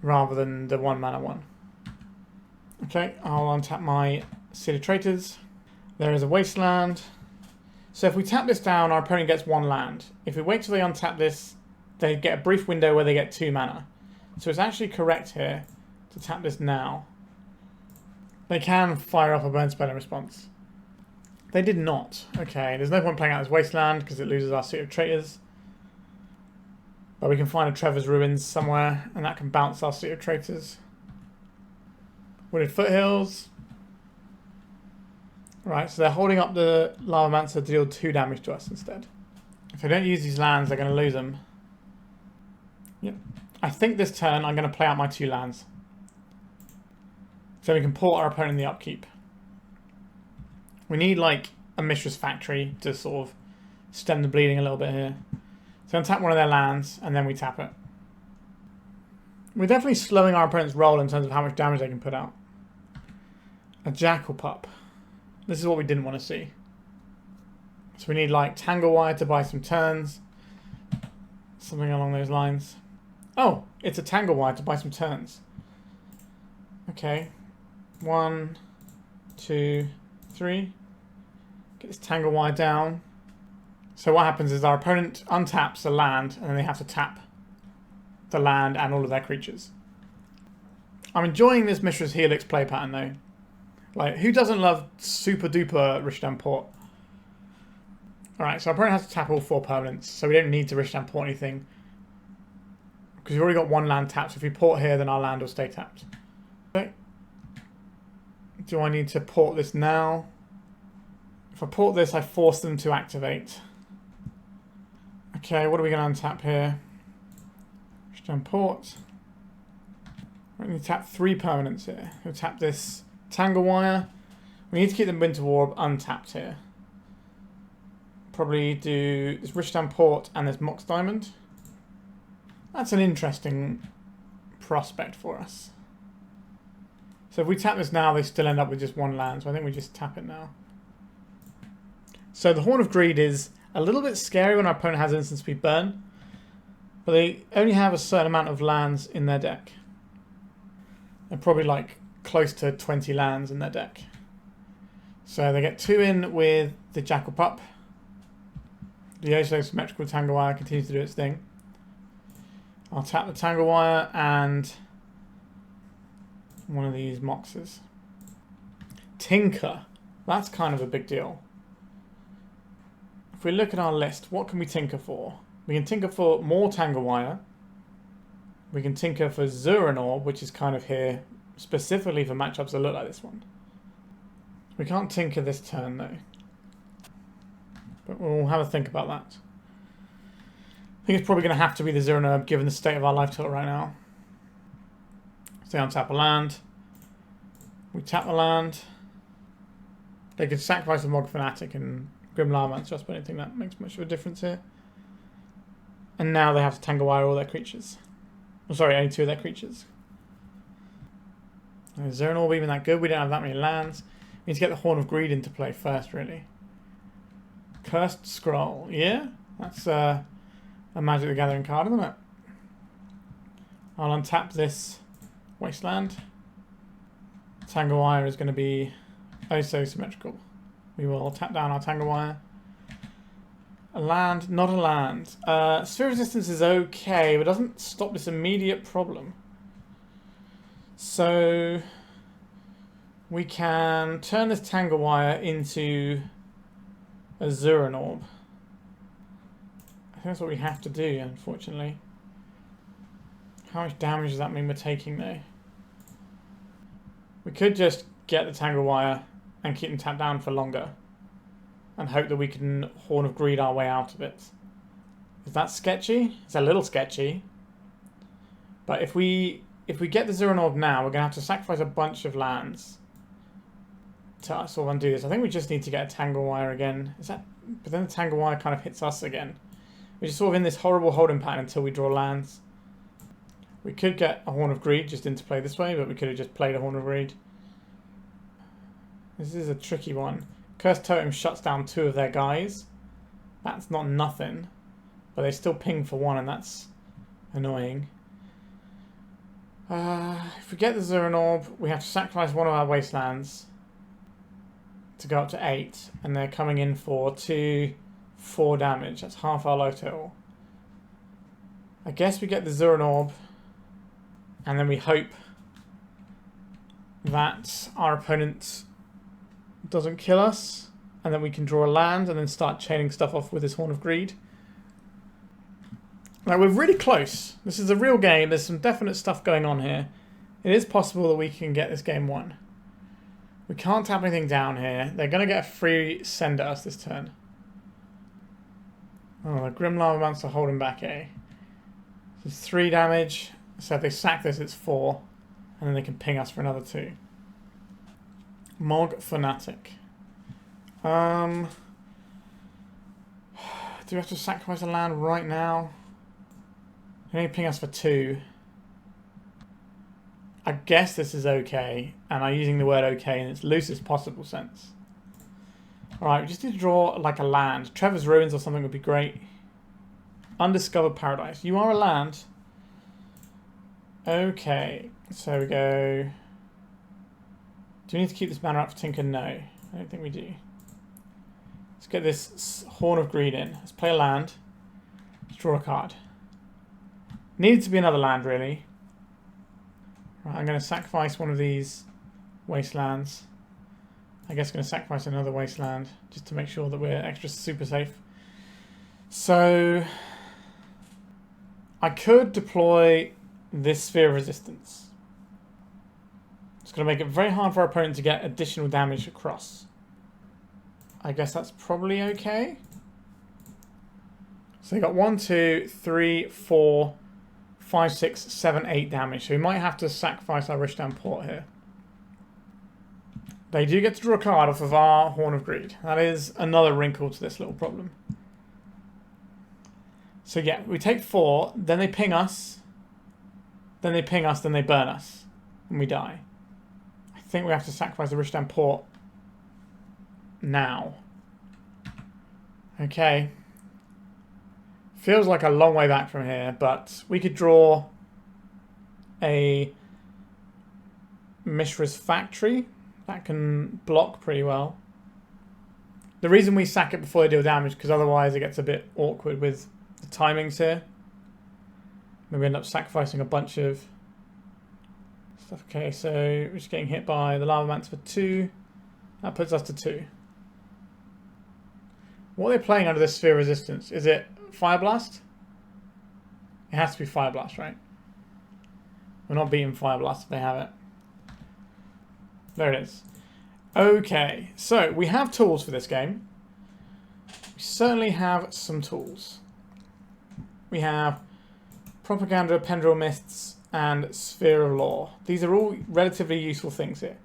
Rather than the 1 mana one. Okay, I'll untap my City of Traitors. There is a Wasteland. So if we tap this down, our opponent gets 1 land. If we wait till they untap this, they get a brief window where they get 2 mana. So it's actually correct here to tap this now. They can fire off a burn spell in response. They did not. Okay, there's no point playing out this Wasteland because it loses our City of Traitors. But we can find a Treva's Ruins somewhere and that can bounce our City of Traitors. Wooded Foothills. Right, so they're holding up the Lavamancer to deal 2 damage to us instead. If they don't use these lands, they're going to lose them. Yep. I think this turn I'm going to play out my 2 lands. So we can port our opponent in the upkeep. We need like a Mishra's Factory to sort of stem the bleeding a little bit here. So untap one of their lands, and then we tap it. We're definitely slowing our opponent's roll in terms of how much damage they can put out. A Jackal Pup. This is what we didn't want to see. So we need like Tangle Wire to buy some turns. Something along those lines. Oh, it's a Tangle Wire to buy some turns. Okay. 1, 2, 3. Get this Tangle Wire down. So what happens is our opponent untaps a land, and then they have to tap the land and all of their creatures. I'm enjoying this Mishra's Helix play pattern though. Like, who doesn't love super duper Rishadan Port? Alright, so our opponent has to tap all 4 permanents, so we don't need to Rishadan Port anything. Because we've already got 1 land tapped, so if we port here, then our land will stay tapped. Okay. Do I need to port this now? If I port this, I force them to activate. Okay, what are we going to untap here? Rishadan Port. We're going to tap 3 permanents here. We'll tap this Tangle Wire. We need to keep the Winter Orb untapped here. Probably do this Rishadan Port and this Mox Diamond. That's an interesting prospect for us. So if we tap this now, they still end up with just 1 land. So I think we just tap it now. So the Horn of Greed is a little bit scary when our opponent has instant speed burn. But they only have a certain amount of lands in their deck. They're probably like close to 20 lands in their deck. So they get 2 in with the Jackal Pup. The also symmetrical Tangle Wire continues to do its thing. I'll tap the Tangle Wire and one of these Moxes. Tinker. That's kind of a big deal. If we look at our list, what can we tinker for? We can tinker for more Tangle Wire. We can tinker for Zuran Orb, which is kind of here specifically for matchups that look like this one. We can't tinker this turn though. But we'll have a think about that. I think it's probably going to have to be the Zuran Orb given the state of our life total right now. So they untap a land. We tap the land. They could sacrifice a Mog Fanatic and Grim Lava just, but I don't think that makes much of a difference here. And now they have to Tangle Wire all their creatures. Oh, sorry, only 2 of their creatures. Is Zuran Orb even that good? We don't have that many lands. We need to get the Horn of Greed into play first, really. Cursed Scroll. Yeah, that's a Magic the Gathering card, isn't it? I'll untap this Wasteland. Tangle Wire is going to be oh so symmetrical. We will tap down our Tangle Wire. A land, not a land. Sphere Resistance is okay, but doesn't stop this immediate problem. So we can turn this Tangle Wire into a Zuran Orb. I think that's what we have to do, unfortunately. How much damage does that mean we're taking, though? We could just get the Tangle Wire and keep them tapped down for longer and hope that we can Horn of Greed our way out of it. Is that sketchy? It's a little sketchy. But if we get the Zuran Orb now, we're going to have to sacrifice a bunch of lands to sort of undo this. I think we just need to get a Tangle Wire again. Is that? But then the Tangle Wire kind of hits us again. We're just sort of in this horrible holding pattern until we draw lands. We could get a Horn of Greed just into play this way, but we could have just played a Horn of Greed. This is a tricky one. Cursed Totem shuts down 2 of their guys. That's not nothing. But they still ping for 1, and that's annoying. If we get the Zuran Orb, we have to sacrifice one of our Wastelands to go up to 8. And they're coming in for 4 damage. That's half our life total. I guess we get the Zuran Orb. And then we hope that our opponent doesn't kill us, and then we can draw a land and then start chaining stuff off with this Horn of Greed. Like, we're really close. This is a real game. There's some definite stuff going on here. It is possible that we can get this game won. We can't tap anything down here. They're going to get a free send at us this turn. Oh, the Grim Lava Monster holding back A. This is 3 damage. So if they sack this, it's 4. And then they can ping us for another 2. Mog Fanatic. Do we have to sacrifice a land right now? They only ping us for 2. I guess this is okay, and I'm using the word okay in its loosest possible sense. Alright, we just need to draw like a land. Treva's Ruins or something would be great. Undiscovered Paradise. You are a land. Okay, so we go... Do we need to keep this mana up for Tinker? No, I don't think we do. Let's get this Horn of Greed in. Let's play a land. Let's draw a card. Needed to be another land, really. Right, I'm going to sacrifice one of these Wastelands. I guess I'm going to sacrifice another Wasteland just to make sure that we're extra super safe. So I could deploy this Sphere of Resistance. It's going to make it very hard for our opponent to get additional damage across. I guess that's probably okay. So they got 1, 2, 3, 4, 5, 6, 7, 8 damage. So we might have to sacrifice our Rishadan Port here. They do get to draw a card off of our Horn of Greed. That is another wrinkle to this little problem. So yeah, we take 4, then they ping us, then they ping us, then they burn us, and we die. I think we have to sacrifice the Rishadan Port now. Okay. Feels like a long way back from here, but we could draw a Mishra's Factory. That can block pretty well. The reason we sack it before they deal damage, because otherwise it gets a bit awkward with the timings here. Maybe we end up sacrificing a bunch of stuff. Okay, so we're just getting hit by the Lava Mance for 2. That puts us to 2. What are they playing under this Sphere of Resistance? Is it Fire Blast? It has to be Fire Blast, right? We're not beating Fire Blast if they have it. There it is. Okay, so we have tools for this game. We certainly have some tools. We have Propaganda, Pendrell Mists, and Sphere of Law. These are all relatively useful things here.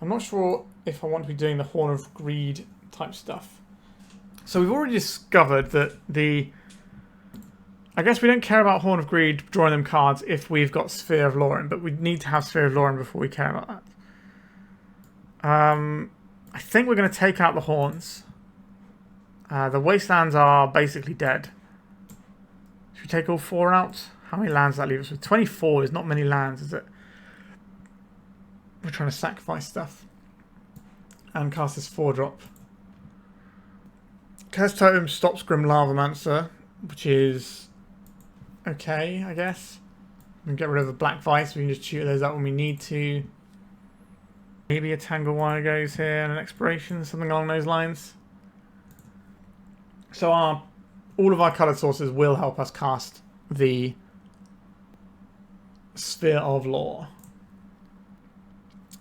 I'm not sure if I want to be doing the Horn of Greed type stuff. So we've already discovered that I guess we don't care about Horn of Greed drawing them cards if we've got Sphere of Law in, but we need to have Sphere of Law in before we care about that. I think we're going to take out the Horns. The Wastelands are basically dead. Should we take all 4 out? How many lands does that leave us with? 24 is not many lands, is it? We're trying to sacrifice stuff. And cast this 4-drop. Cursed Totem stops Grim Lavamancer, which is okay, I guess. We can get rid of the Black Vise. We can just shoot those out when we need to. Maybe a Tangle Wire goes here and an Expiration, something along those lines. So all of our coloured sources will help us cast the Sphere of Law.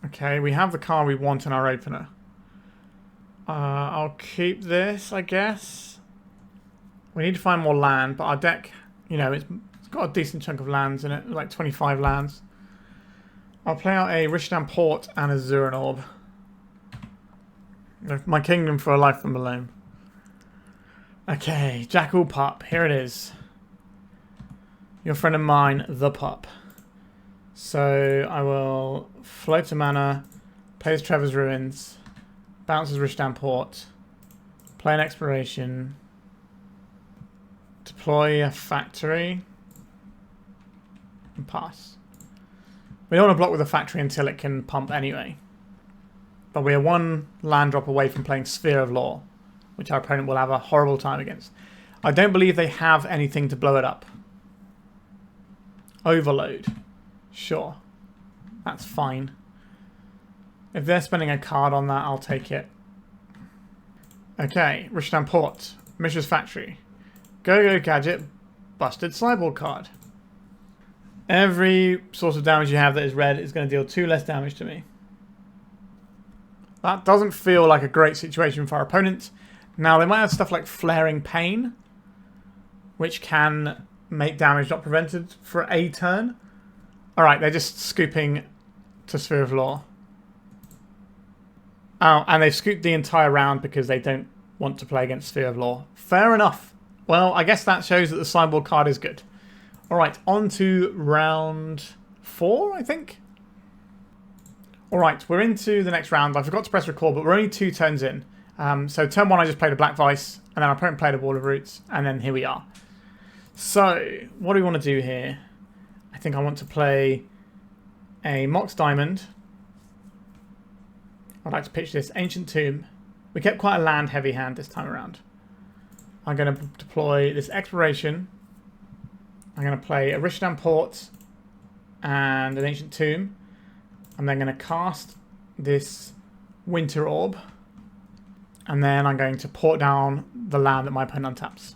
Okay, we have the card we want in our opener. I'll keep this, I guess. We need to find more land, but our deck, you know, it's got a decent chunk of lands in it, like 25 lands. I'll play out a Rishadan Port and a Zuran Orb. My kingdom for a life from below. Okay, Jackal Pup, here it is. Your friend of mine, the Pup. So I will float a mana, play as Treva's Ruins, bounce as Rishadan Port, play an Exploration, deploy a Factory, and pass. We don't want to block with a Factory until it can pump anyway. But we are 1 land drop away from playing Sphere of Law, which our opponent will have a horrible time against. I don't believe they have anything to blow it up. Overload. Sure. That's fine. If they're spending a card on that, I'll take it. Okay, Rishadan Port. Mishra's Factory. Go Gadget. Busted Sideboard card. Every source of damage you have that is red is going to deal 2 less damage to me. That doesn't feel like a great situation for our opponent. Now, they might have stuff like Flaring Pain, which can make damage not prevented for a turn. Alright, they're just scooping to Sphere of Law. Oh, and they've scooped the entire round because they don't want to play against Sphere of Law. Fair enough. Well, I guess that shows that the sideboard card is good. Alright, on to round 4, I think. Alright, we're into the next round. I forgot to press record, but we're only 2 turns in. So turn 1 I just played a Black Vise, and then our opponent played a Wall of Roots, and then here we are. So, what do we want to do here? I think I want to play a Mox Diamond. I'd like to pitch this Ancient Tomb. We kept quite a land heavy hand this time around. I'm going to deploy this Exploration. I'm going to play a Rishadan Port and an Ancient Tomb. I'm then going to cast this Winter Orb. And then I'm going to port down the land that my opponent untaps.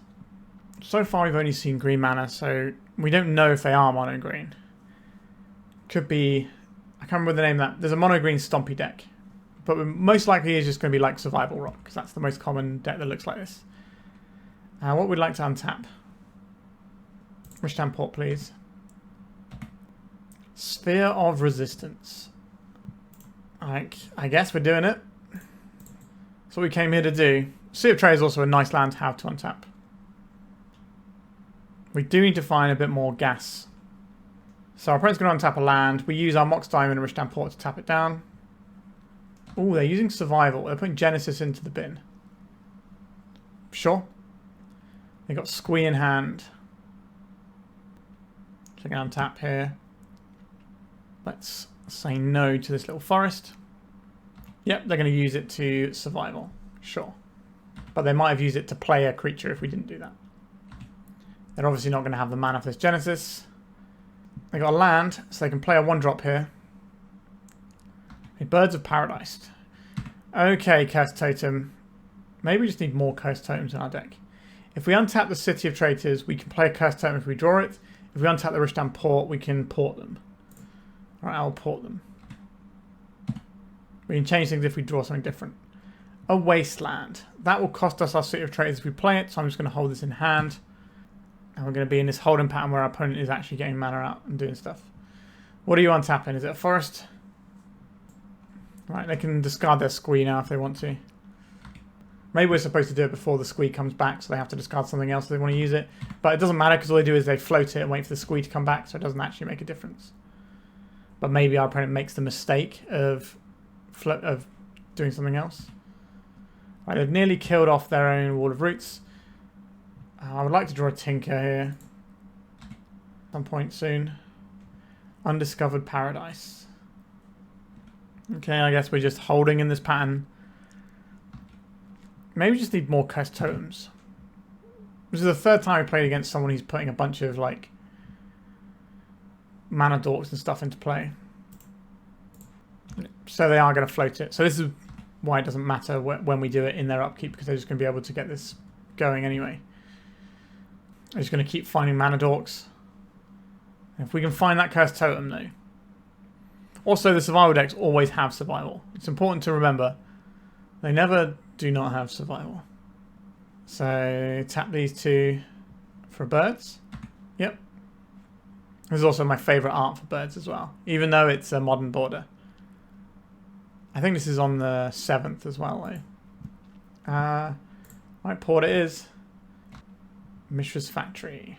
So far we've only seen green mana, so we don't know if they are mono green. Could be, I can't remember the name of that. There's a mono green Stompy deck. But most likely it's just going to be like Survival Rock, because that's the most common deck that looks like this. What we'd like to untap. Rishadan Port, please. Sphere of Resistance. I guess we're doing it. That's what we came here to do. City of Traitors is also a nice land to have to untap. We do need to find a bit more gas. So our opponent's going to untap a land. We use our Mox Diamond and Rishadan Port to tap it down. Oh, they're using Survival. They're putting Genesis into the bin. Sure. They got Squee in hand. So I'm going to untap here. Let's say no to this little forest. Yep, they're going to use it to Survival. Sure. But they might have used it to play a creature if we didn't do that. They're obviously not going to have the mana for this Genesis. They got a land, so they can play a 1-drop here. A Birds of Paradise. Okay, Cursed Totem. Maybe we just need more Cursed Totems in our deck. If we untap the City of Traitors, we can play a Cursed Totem if we draw it. If we untap the Rishadan Port, we can port them. Alright, I'll port them. We can change things if we draw something different. A Wasteland. That will cost us our City of Traitors if we play it, so I'm just going to hold this in hand. And we're going to be in this holding pattern where our opponent is actually getting mana out and doing stuff. What are you untapping? Is it a forest? Right, they can discard their Squee now if they want to. Maybe we're supposed to do it before the Squee comes back, so they have to discard something else if they want to use it. But it doesn't matter because all they do is they float it and wait for the Squee to come back, so it doesn't actually make a difference. But maybe our opponent makes the mistake of doing something else. Right, they've nearly killed off their own Wall of Roots. I would like to draw a Tinker here. At some point soon. Undiscovered Paradise. Okay, I guess we're just holding in this pattern. Maybe we just need more Cursed Totems. This is the 3rd time we played against someone who's putting a bunch of like mana dorks and stuff into play. So they are going to float it. So this is why it doesn't matter when we do it in their upkeep, because they're just going to be able to get this going anyway. They're just going to keep finding mana dorks. And if we can find that Cursed Totem though. Also, the survival decks always have survival. It's important to remember. They never do not have survival. So, tap these 2 for birds. Yep. This is also my favourite art for birds as well. Even though it's a modern border. I think this is on the 7th as well though. Right, port it is. Mishra's Factory.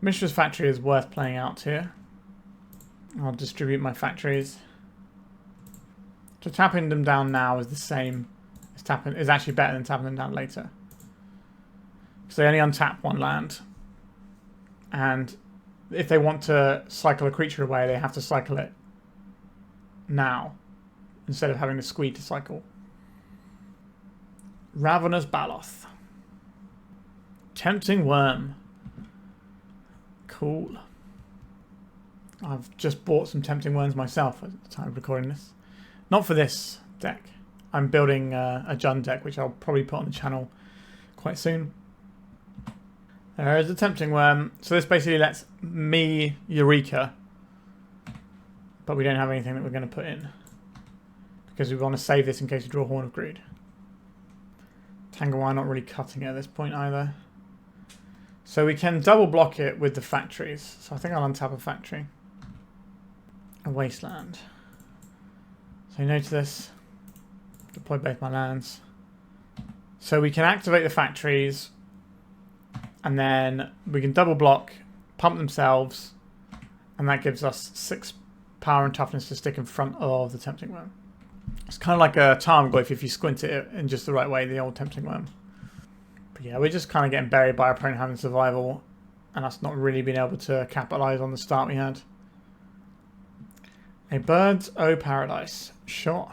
Mishra's Factory is worth playing out here. I'll distribute my factories. So tapping them down now is the same as tapping, is actually better than tapping them down later. Because they only untap 1 land. And if they want to cycle a creature away, they have to cycle it now. Instead of having the Squee to cycle. Ravenous Baloth. Tempting Worm. Cool. I've just bought some Tempting Worms myself at the time of recording this. Not for this deck. I'm building a Jund deck, which I'll probably put on the channel quite soon. There is a Tempting Worm. So this basically lets me Eureka. But we don't have anything that we're going to put in. Because we want to save this in case we draw Horn of Greed. Tangle Wire not really cutting it at this point either. So we can double block it with the factories. So I think I'll untap a factory. A Wasteland. Say no to this. Deploy both my lands. So we can activate the factories. And then we can double block, pump themselves, and that gives us 6 power and toughness to stick in front of the Tempting Worm. It's kind of like a Tarmogoyf if you squint it in just the right way, the old Tempting Worm. But yeah, we're just kind of getting buried by our opponent having survival, and us not really being able to capitalise on the start we had. A Bird's O Paradise. Sure.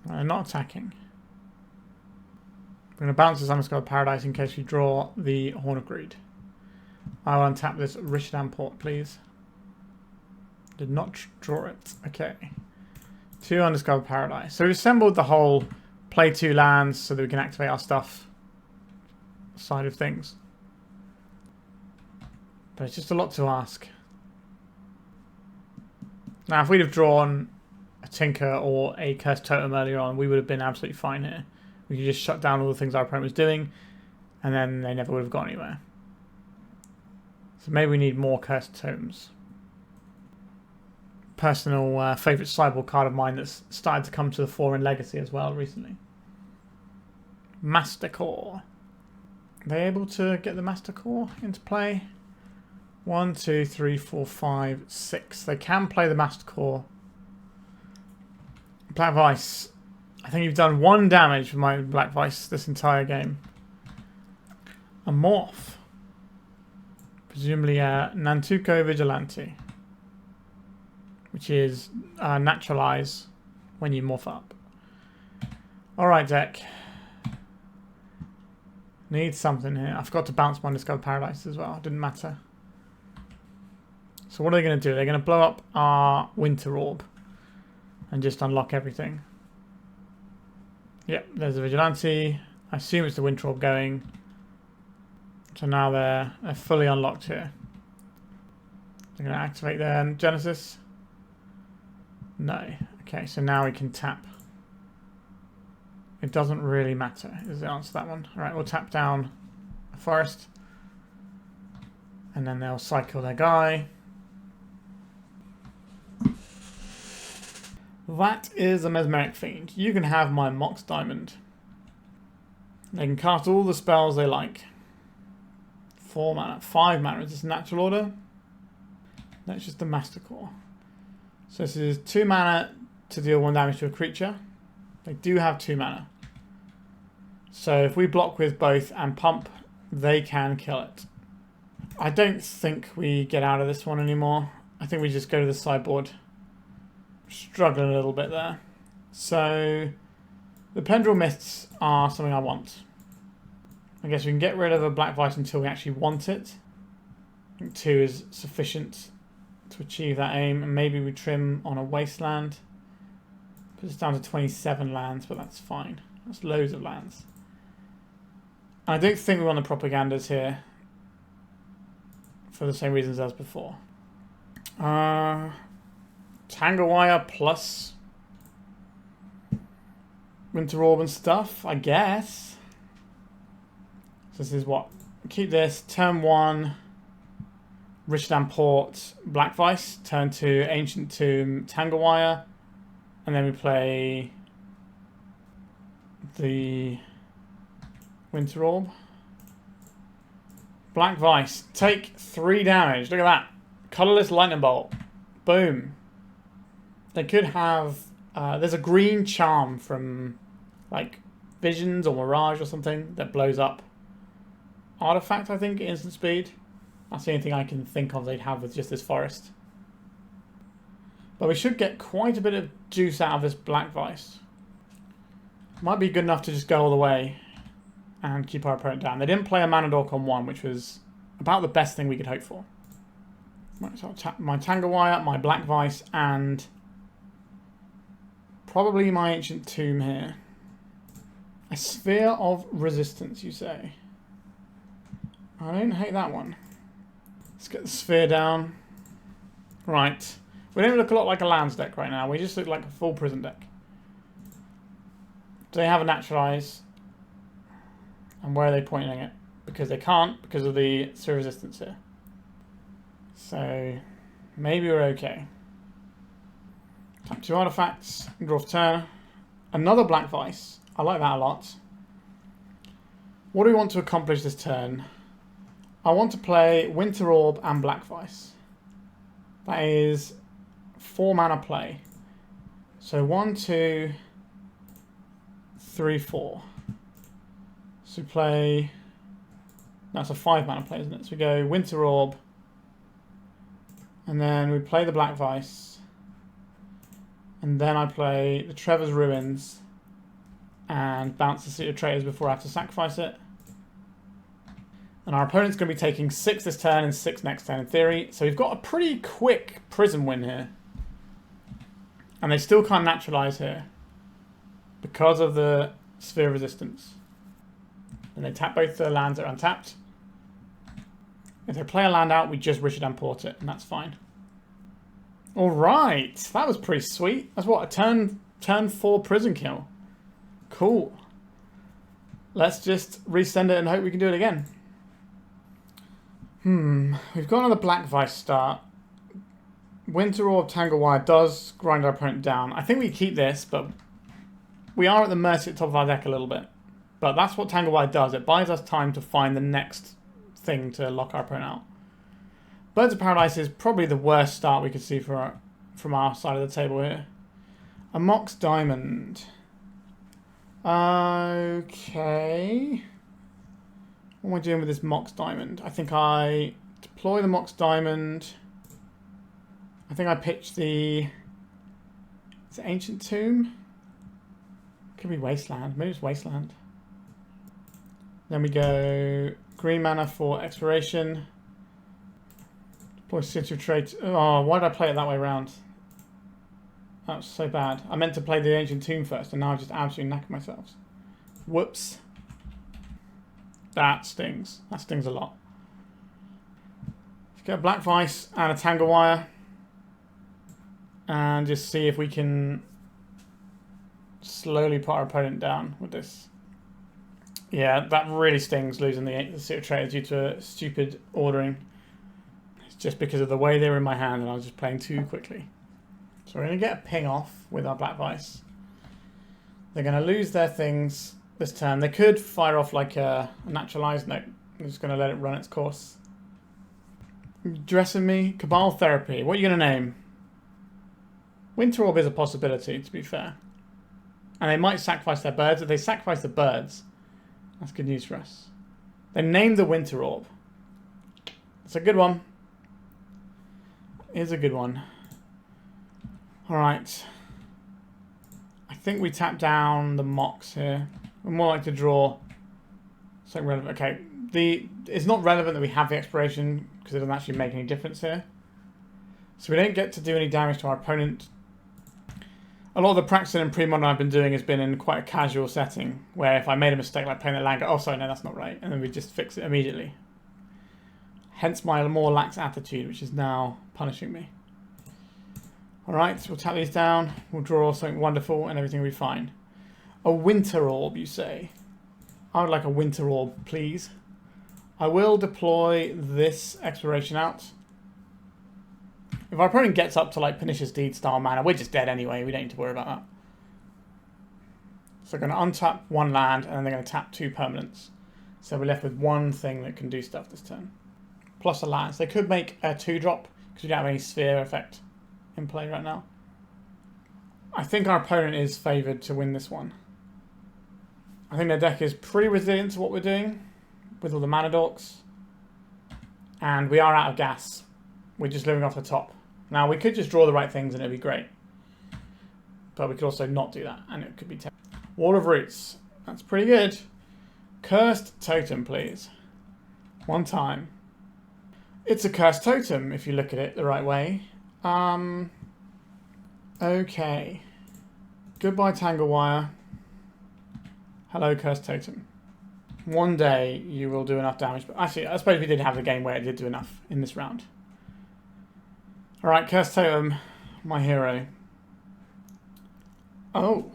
Not attacking. We're going to bounce this Undiscovered Paradise in case we draw the Horn of Greed. I will untap this Rishadan Port, please. Did not draw it. Okay. 2 Undiscovered Paradise. So we've assembled the whole play 2 lands so that we can activate our stuff side of things. But it's just a lot to ask. Now, if we'd have drawn a Tinker or a Cursed Totem earlier on, we would have been absolutely fine here. We could just shut down all the things our opponent was doing, and then they never would have gone anywhere. So maybe we need more Cursed Totems. Personal favourite sideboard card of mine that's started to come to the fore in Legacy as well recently. Mastercore. Are they able to get the Mastercore into play? 1, 2, 3, 4, 5, 6. They can play the Mastercore. Black Vise. I think you've done 1 damage with my Black Vise this entire game. A Morph. Presumably a Nantuko Vigilante. Which is Naturalize when you morph up. Alright, deck. Need something here. I forgot to bounce my Undiscovered Paradise as well. Didn't matter. So what are they going to do? They're going to blow up our Winter Orb. And just unlock everything. Yep, there's a Vigilante. I assume it's the Winter Orb going. So now they're fully unlocked here. They're going to activate their Genesis. No. Okay, so now we can tap. It doesn't really matter, is the answer to that one. Alright, we'll tap down a forest. And then they'll cycle their guy. That is a Mesmeric Fiend. You can have my Mox Diamond. They can cast all the spells they like. 4 mana. 5 mana. Is this natural order? That's just the Mastercore. So this is 2 mana to deal 1 damage to a creature. They do have 2 mana. So if we block with both and pump, they can kill it. I don't think we get out of this one anymore. I think we just go to the sideboard. Struggling a little bit there. So the Pendrell Mists are something I want. I guess we can get rid of a Black Vise until we actually want it. I think 2 is sufficient to achieve that aim, and maybe we trim on a Wasteland. Put us down to 27 lands, but that's fine. That's loads of lands. I don't think we want the propagandas here for the same reasons as before. Tangle Wire plus Winter Orb and stuff, I guess. So this is what? Keep this. Turn 1, Rishadan Port, Black Vise. Turn 2, Ancient Tomb, Tangle Wire. And then we play the Winter Orb. Black Vise. Take 3 damage. Look at that. Colorless Lightning Bolt. Boom. They could have... there's a green charm from like Visions or Mirage or something that blows up Artifact, I think, at instant speed. That's the only thing I can think of they'd have with just this forest. But we should get quite a bit of juice out of this Black Vise. Might be good enough to just go all the way and keep our opponent down. They didn't play a Mana Dork on 1, which was about the best thing we could hope for. Right, so I'll tap my Tangle Wire, my Black Vise, and probably my Ancient Tomb here. A Sphere of Resistance, you say? I don't hate that one. Let's get the Sphere down. Right. We don't look a lot like a lands deck right now. We just look like a full prison deck. Do they have a Naturalize? And where are they pointing it? Because they can't, because of the Sphere of Resistance here. So, maybe we're okay. Tap 2 artifacts, draw for turn. Another Black Vise. I like that a lot. What do we want to accomplish this turn? I want to play Winter Orb and Black Vise. That is 4 mana play. So 1, 2, 3, 4. So we play... That's a 5 mana play, isn't it? So we go Winter Orb. And then we play the Black Vise. And then I play the Treva's Ruins. And bounce the City of Traitors before I have to sacrifice it. And our opponent's going to be taking 6 this turn and 6 next turn in theory. So we've got a pretty quick Prism win here. And they still can't naturalize here. Because of the Sphere of Resistance. And they tap both the lands that are untapped. If they play a land out, we just Rishadan Port it. And that's fine. Alright. That was pretty sweet. That's what, a turn 4 prison kill. Cool. Let's just resend it and hope we can do it again. We've got another Black Vise start. Winter Orb, Tangle Wire does grind our opponent down. I think we keep this, but we are at the mercy at the top of our deck a little bit. But that's what Tangle Wire does. It buys us time to find the next thing to lock our opponent out. Birds of Paradise is probably the worst start we could see from our side of the table here. A Mox Diamond. Okay. What am I doing with this Mox Diamond? I think I deploy the Mox Diamond. I think I pitch the... Is it Ancient Tomb? Could be Wasteland. Maybe it's Wasteland. Then we go green mana for exploration. Deploy City of Traitors. Oh, why did I play it that way around? That was so bad. I meant to play the Ancient Tomb first, and now I've just absolutely knackered myself. Whoops. That stings. That stings a lot. Let's get a Black Vise and a Tangle Wire. And just see if we can slowly put our opponent down with this. Yeah, that really stings, losing the City of Traitors due to stupid ordering. It's just because of the way they were in my hand and I was just playing too quickly. So we're going to get a ping off with our Black Vise. They're going to lose their things this turn. They could fire off like a naturalized. No, I'm just going to let it run its course. Dressing me? Cabal Therapy. What are you going to name? Winter Orb is a possibility, to be fair. And they might sacrifice their birds. If they sacrifice the birds, that's good news for us. They named the Winter Orb. It's a good one. It is a good one. Alright. I think we tap down the Mox here. We're more like to draw something relevant. Okay, it's not relevant that we have the exploration because it doesn't actually make any difference here. So we don't get to do any damage to our opponent. A lot of the practicing in Premodern I've been doing has been in quite a casual setting where if I made a mistake like playing the land, oh sorry, no, that's not right. And then we just fix it immediately. Hence my more lax attitude, which is now punishing me. Alright, so we'll tap these down. We'll draw something wonderful and everything will be fine. A Winter Orb, you say? I would like a Winter Orb, please. I will deploy this exploration out. If our opponent gets up to like Pernicious Deed style mana, we're just dead anyway. We don't need to worry about that. So we're going to untap one land and then they're going to tap 2 permanents. So we're left with one thing that can do stuff this turn. Plus a land. So they could make a 2-drop because we don't have any sphere effect in play right now. I think our opponent is favoured to win this one. I think their deck is pretty resilient to what we're doing with all the mana dorks. And we are out of gas. We're just living off the top. Now, we could just draw the right things and it'd be great. But we could also not do that and it could be terrible. Wall of Roots. That's pretty good. Cursed Totem, please. One time. It's a Cursed Totem if you look at it the right way. Okay. Goodbye, Tangle Wire. Hello, Cursed Totem. One day you will do enough damage. But actually, I suppose we did have a game where it did do enough in this round. Alright, Cursed Totem, my hero. Oh.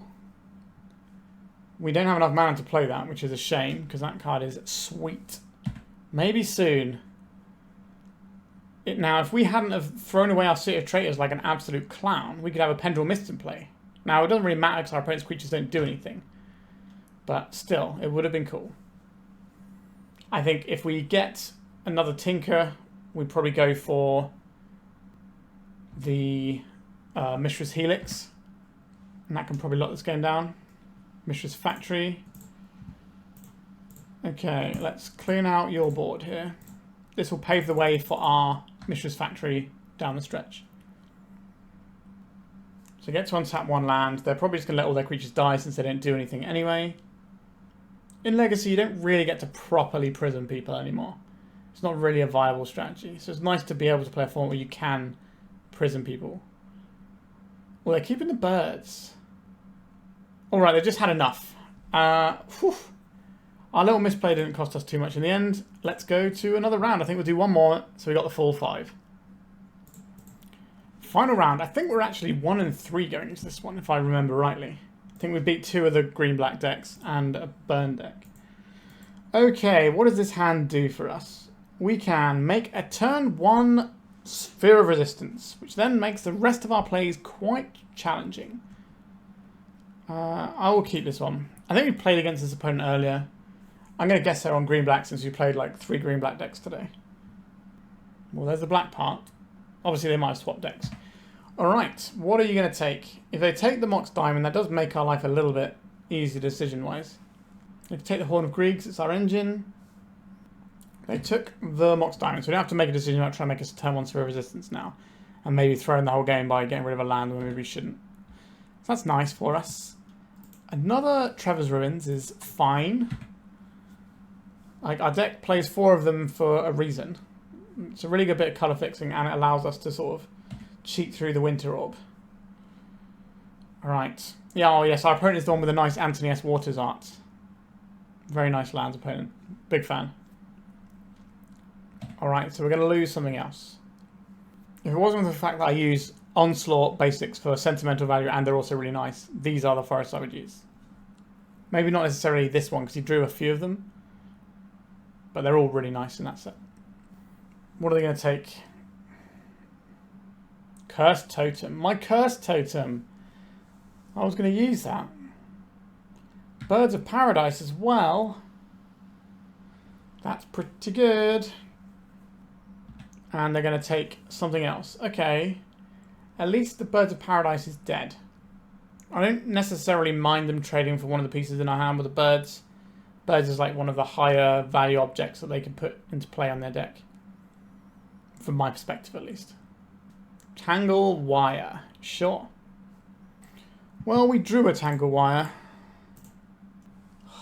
We don't have enough mana to play that, which is a shame, because that card is sweet. Maybe soon. Now, if we hadn't have thrown away our City of Traitors like an absolute clown, we could have a Pendrell Mists in play. Now, it doesn't really matter because our opponent's creatures don't do anything. But still, it would have been cool. I think if we get another Tinker, we'd probably go for the Mishra's Helix. And that can probably lock this game down. Mishra's Factory. Okay, let's clean out your board here. This will pave the way for our Mishra's Factory down the stretch. So get to untap one land. They're probably just going to let all their creatures die since they don't do anything anyway. In Legacy, you don't really get to properly prison people anymore. It's not really a viable strategy. So it's nice to be able to play a format where you can prison people. Well, they're keeping the birds. Alright, they've just had enough. Our little misplay didn't cost us too much in the end. Let's go to another round. I think we'll do one more, so we got the full 5. Final round. I think we're actually 1 and 3 going into this one, if I remember rightly. I think we beat 2 of the green-black decks and a burn deck. Okay, what does this hand do for us? We can make a turn 1 Sphere of Resistance, which then makes the rest of our plays quite challenging. I will keep this one. I think we played against this opponent earlier. I'm going to guess they're on green-black since we played like 3 green-black decks today. Well, there's the black part. Obviously, they might have swapped decks. Alright, what are you going to take? If they take the Mox Diamond, that does make our life a little bit easier decision-wise. If they take the Horn of Griegs, it's our engine. They took the Mox Diamond, so we don't have to make a decision about trying to make us a turn 1 Sphere of Resistance now. And maybe throwing the whole game by getting rid of a land when maybe we shouldn't. So that's nice for us. Another Treva's Ruins is fine. Like, our deck plays 4 of them for a reason. It's a really good bit of colour fixing, and it allows us to sort of cheat through the Winter Orb. Alright. Yeah, oh yes, our opponent is the one with the nice Anthony S. Waters art. Very nice lands opponent. Big fan. Alright, so we're going to lose something else. If it wasn't for the fact that I use Onslaught basics for sentimental value and they're also really nice, these are the forests I would use. Maybe not necessarily this one because he drew a few of them, but they're all really nice in that set. What are they going to take? Cursed Totem. My Cursed Totem. I was going to use that. Birds of Paradise as well. That's pretty good. And they're going to take something else. Okay. At least the Birds of Paradise is dead. I don't necessarily mind them trading for one of the pieces in our hand with the birds. Birds is like one of the higher value objects that they can put into play on their deck. From my perspective, at least. Tangle Wire. Sure. Well, we drew a Tangle Wire.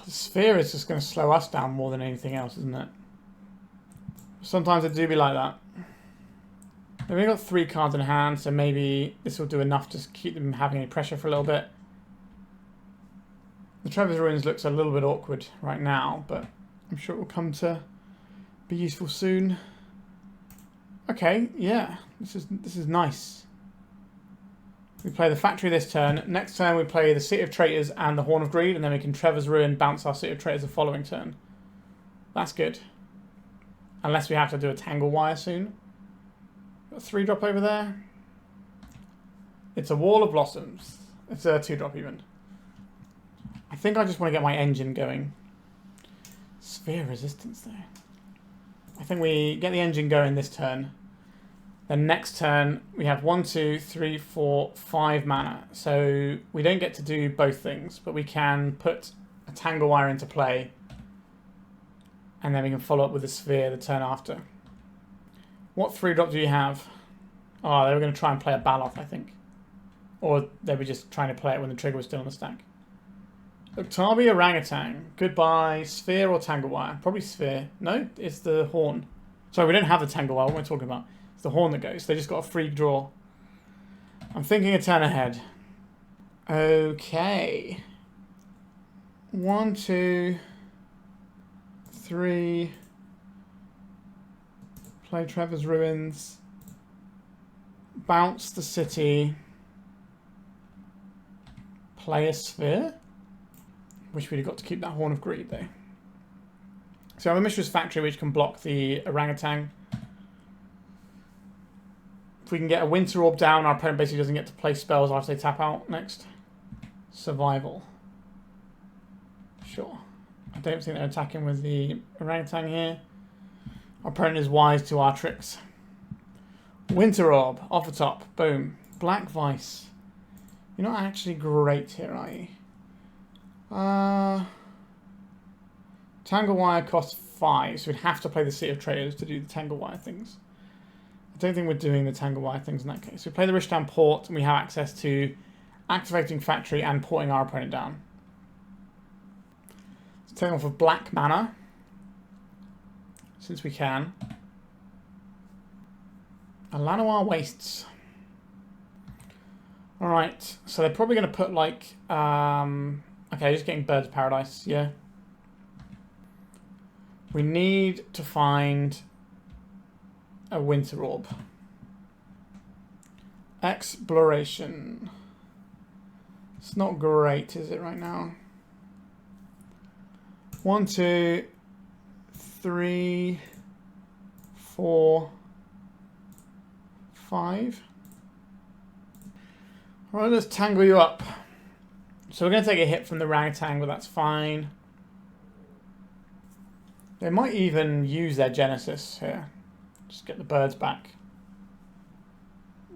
The Sphere is just going to slow us down more than anything else, isn't it? Sometimes it do be like that. They've only got 3 cards in hand, so maybe this will do enough to keep them having any pressure for a little bit. The Treva's Ruins looks a little bit awkward right now, but I'm sure it will come to be useful soon. Okay, yeah, this is nice. We play the Factory this turn. Next turn we play the City of Traitors and the Horn of Greed, and then we can Treva's Ruin bounce our City of Traitors the following turn. That's good. Unless we have to do a Tangle Wire soon. Got a 3-drop over there. It's a Wall of Blossoms. It's a 2-drop even. I think I just want to get my engine going. Sphere Resistance though. I think we get the engine going this turn. Then next turn we have 1, 2, 3, 4, 5 mana. So we don't get to do both things, but we can put a Tangle Wire into play. And then we can follow up with the Sphere the turn after. What 3-drop do you have? Oh, they were going to try and play a Baloth, I think. Or they were just trying to play it when the trigger was still on the stack. Uktabi Orangutan. Goodbye. Sphere or Tangle Wire? Probably Sphere. No, it's the Horn. Sorry, we don't have the Tangle Wire. What am I talking about? It's the Horn that goes. They just got a free draw. I'm thinking a turn ahead. Okay. 1, 2, 3. Play Treva's Ruins. Bounce the city. Play a Sphere. Wish we'd have got to keep that Horn of Greed though. So I have a Mishra's Factory which can block the Orangutan. If we can get a Winter Orb down, our opponent basically doesn't get to play spells after they tap out next. Survival. Sure. I don't think they're attacking with the orangutan here. Our opponent is wise to our tricks. Winter Orb, off the top. Boom. Black Vise. You're not actually great here, are you? Tangle Wire costs 5, so we'd have to play the City of Traitors to do the Tangle Wire things. I don't think we're doing the Tangle Wire things in that case. We play the Rishadan Port, and we have access to activating Factory and porting our opponent down. Let's take off of black mana, since we can. Llanowar Wastes. Alright, so they're probably going to put like... okay, just getting Birds of Paradise, yeah. We need to find a Winter Orb. Exploration. It's not great, is it, right now? 1, 2, 3, 4, 5. Alright, let's tangle you up. So we're going to take a hit from the orangutan, but that's fine. They might even use their Genesis here. Just get the birds back.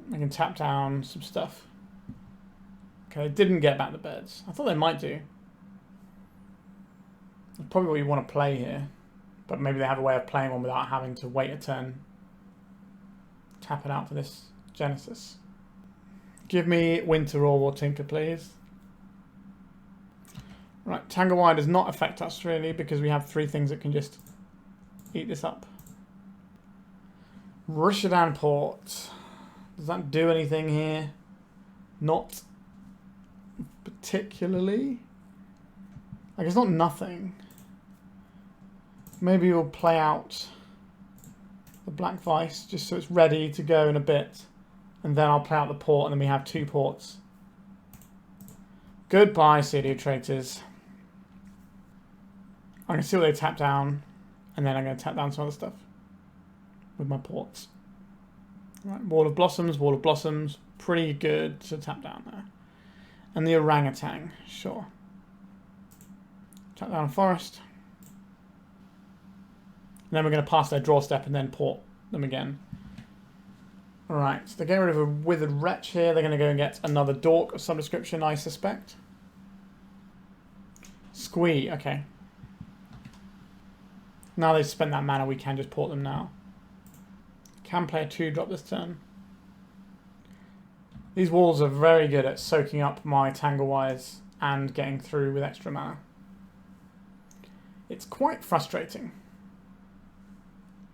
They can tap down some stuff. Okay, they didn't get back the birds. I thought they might do. That's probably what you want to play here. But maybe they have a way of playing one without having to wait a turn. Tap it out for this Genesis. Give me Winter Orb or Tinker, please. Right, Tangle Wire does not affect us really because we have 3 things that can just eat this up. Rishadan Port. Does that do anything here? Not particularly. Like, it's not nothing. Maybe we'll play out the Black Vise just so it's ready to go in a bit. And then I'll play out the port and then we have 2 ports. Goodbye, City of Traitors. I'm going to see what they tap down, and then I'm going to tap down some other stuff with my ports. Right, Wall of Blossoms, pretty good to tap down there. And the orangutan, sure. Tap down forest. And then we're going to pass their draw step and then port them again. Alright, so they're getting rid of a Withered Wretch here. They're going to go and get another Dork of some description, I suspect. Squee, okay. Now they've spent that mana, we can just port them now. Can play a 2-drop this turn. These walls are very good at soaking up my Tangle Wires and getting through with extra mana. It's quite frustrating.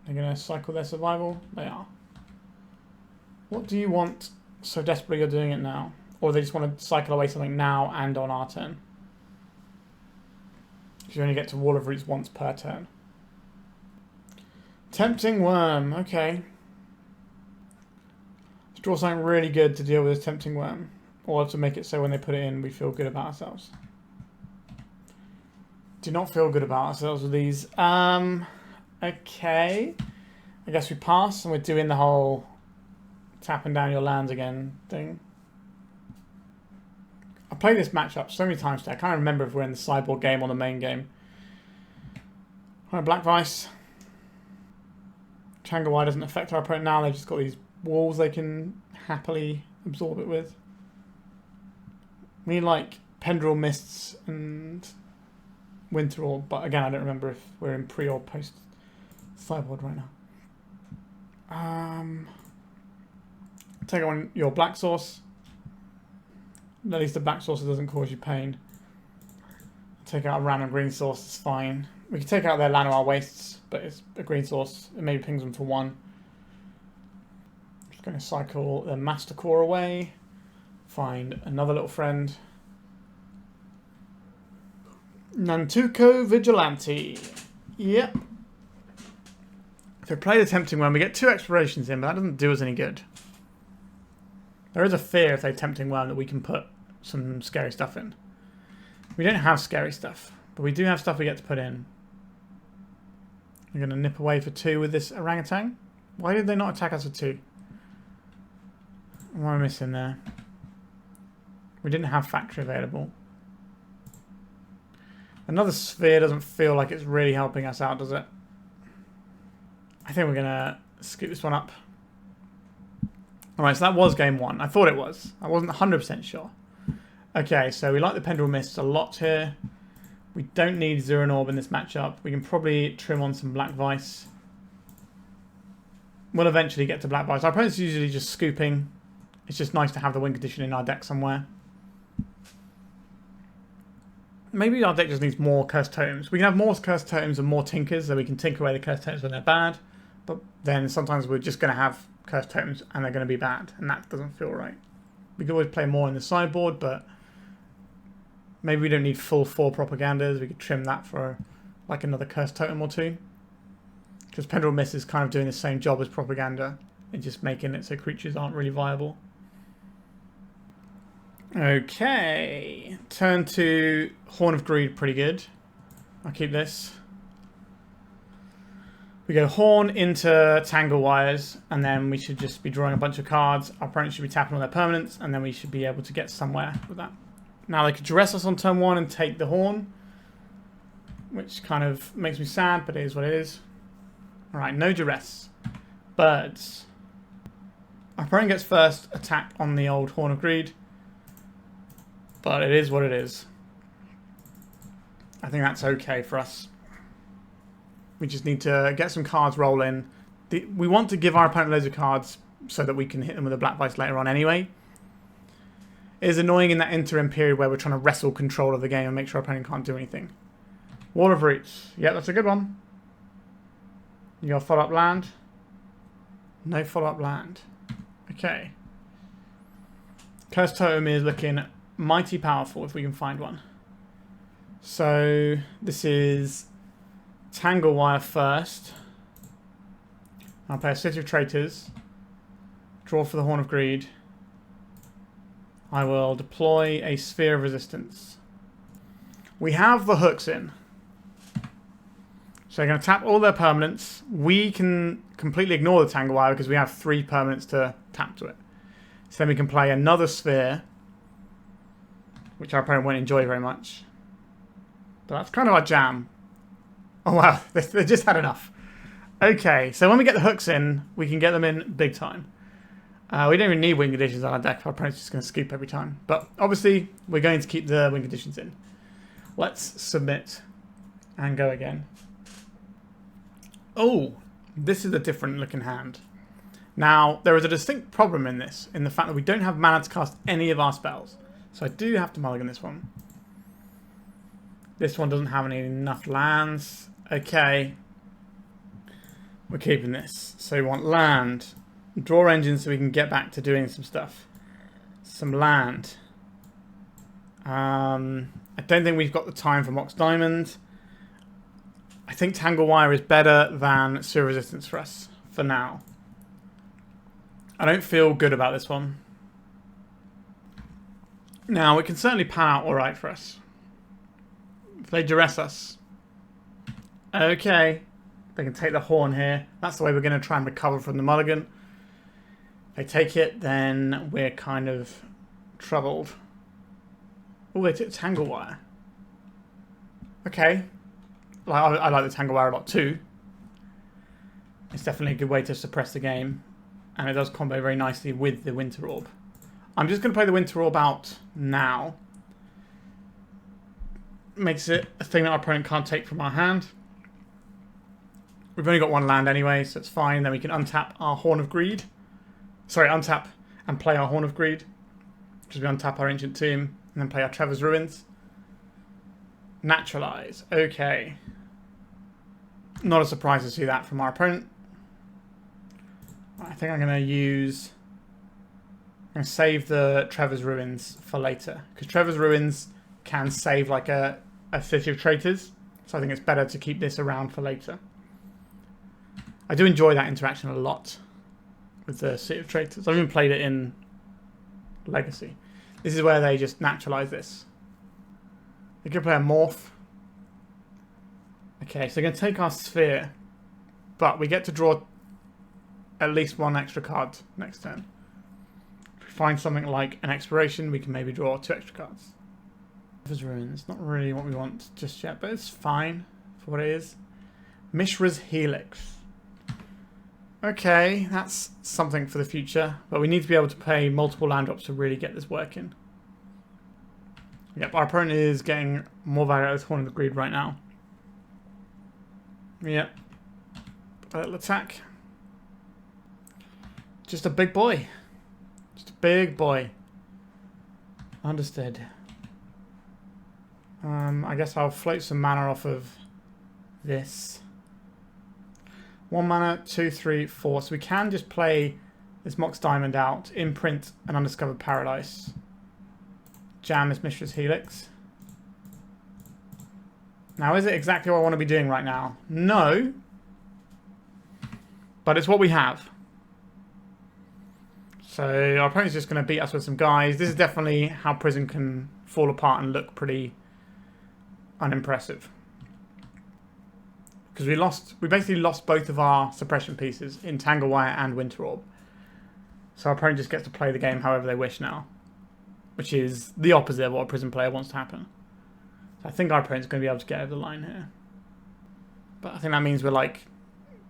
They're going to cycle their survival? They are. What do you want so desperately you're doing it now? Or they just want to cycle away something now and on our turn? You only get to Wall of Roots once per turn. Tempting Worm, okay. Let's draw something really good to deal with this Tempting Worm. Or to make it so when they put it in, we feel good about ourselves. Do not feel good about ourselves with these. Okay. I guess we pass and we're doing the whole tapping down your lands again thing. I played this matchup so many times today. I can't remember if we're in the sideboard game or the main game. Alright, Black Vise. Tangle Wire doesn't affect our opponent now. They've just got these walls they can happily absorb it with. We need like Pendrell Mists and Winter Orb, but again I don't remember if we're in pre or post sideboard right now. Take on your black source. At least the black source doesn't cause you pain. Take out a random green source, it's fine. We can take out their Llanowar Wastes, but it's a green source. It maybe pings them for 1. Just going to cycle the Master Core away. Find another little friend. Nantuko Vigilante. Yep. If we play the Tempting Worm, we get 2 explorations in, but that doesn't do us any good. There is a fear if they Tempting Worm that we can put some scary stuff in. We don't have scary stuff, but we do have stuff we get to put in. We're going to nip away for 2 with this orangutan. Why did they not attack us for 2? What am I missing there? We didn't have factory available. Another sphere doesn't feel like it's really helping us out, does it? I think we're going to scoot this one up. Alright, so that was game 1. I thought it was. I wasn't 100% sure. Okay, so we like the Pendrell Mists a lot here. We don't need Zuran Orb in this matchup. We can probably trim on some Black Vise. We'll eventually get to Black Vise. Our opponent's usually just scooping. It's just nice to have the win condition in our deck somewhere. Maybe our deck just needs more Cursed Totems. We can have more Cursed Totems and more Tinkers, so we can tinker away the Cursed Totems when they're bad. But then sometimes we're just going to have Cursed Totems and they're going to be bad, and that doesn't feel right. We could always play more in the sideboard, but maybe we don't need full 4 propagandas. We could trim that for like another Cursed Totem or 2. Because Pendrell Mists is kind of doing the same job as propaganda, and just making it so creatures aren't really viable. Okay, turn to Horn of Greed, pretty good. I'll keep this. We go Horn into Tangle Wires, and then we should just be drawing a bunch of cards. Our opponent should be tapping on their permanents, and then we should be able to get somewhere with that. Now they could duress us on turn 1 and take the Horn, which kind of makes me sad, but it is what it is. Alright, no duress. Birds. Our opponent gets first attack on the old Horn of Greed. But it is what it is. I think that's okay for us. We just need to get some cards rolling. We want to give our opponent loads of cards so that we can hit them with a Black Vise later on anyway. It is annoying in that interim period where we're trying to wrestle control of the game and make sure our opponent can't do anything. Wall of Roots. Yeah, that's a good one. You got follow-up land? No follow-up land. Okay. Cursed Totem is looking mighty powerful if we can find one. So this is Tangle Wire first. I'll play a City of Traitors. Draw for the Horn of Greed. I will deploy a Sphere of Resistance. We have the hooks in. So they're going to tap all their permanents. We can completely ignore the Tangle Wire because we have 3 permanents to tap to it. So then we can play another Sphere, which our opponent won't enjoy very much. But that's kind of our jam. Oh wow, they just had enough. Okay, so when we get the hooks in, we can get them in big time. We don't even need win conditions on our deck. Our opponent's just going to scoop every time. But obviously, we're going to keep the win conditions in. Let's submit and go again. Oh, this is a different looking hand. Now, there is a distinct problem in this, in the fact that we don't have mana to cast any of our spells. So I do have to mulligan this one. This one doesn't have enough lands. Okay. We're keeping this. So we want land. Draw engine so we can get back to doing some stuff. Some land. I don't think we've got the time for Mox Diamond. I think Tangle Wire is better than Sphere Resistance for us, for now. I don't feel good about this one. Now, it can certainly pan out alright for us. If they duress us. Okay. They can take the Horn here. That's the way we're going to try and recover from the mulligan. If they take it, then we're kind of troubled. Oh, they took Tangle Wire. Okay. I like the Tangle Wire a lot too. It's definitely a good way to suppress the game. And it does combo very nicely with the Winter Orb. I'm just going to play the Winter Orb out now. Makes it a thing that our opponent can't take from our hand. We've only got 1 land anyway, so it's fine. Then we can untap our Horn of Greed. Sorry, untap and play our Horn of Greed. Because we untap our Ancient Tomb and then play our Treva's Ruins. Naturalize. Okay. Not a surprise to see that from our opponent. I think I'm going to use... I'm going to save the Treva's Ruins for later. Because Treva's Ruins can save like a City of Traitors. So I think it's better to keep this around for later. I do enjoy that interaction a lot with the City of Traitors. I've even played it in Legacy. This is where they just naturalize this. They could play a Morph. Okay, so they're going to take our Sphere. But we get to draw at least 1 extra card next turn. If we find something like an Expiration, we can maybe draw 2 extra cards. Treva's Ruins, not really what we want just yet, but it's fine for what it is. Mishra's Helix. Okay, that's something for the future, but we need to be able to pay multiple land drops to really get this working. Yep, our opponent is getting more value out of the Horn of the Greed right now. Yep. Little attack. Just a big boy. Just a big boy. Understood. I guess I'll float some mana off of this. 1 mana, 2, 3, 4. So we can just play this Mox Diamond out, imprint an Undiscovered Paradise. Jam is Mishra's Helix. Now, is it exactly what I want to be doing right now? No. But it's what we have. So our opponent's just going to beat us with some guys. This is definitely how Prison can fall apart and look pretty unimpressive. Because we basically lost both of our suppression pieces in Tangle Wire and Winter Orb. So our opponent just gets to play the game however they wish now. Which is the opposite of what a Prison player wants to happen. So I think our opponent's going to be able to get over the line here. But I think that means we're like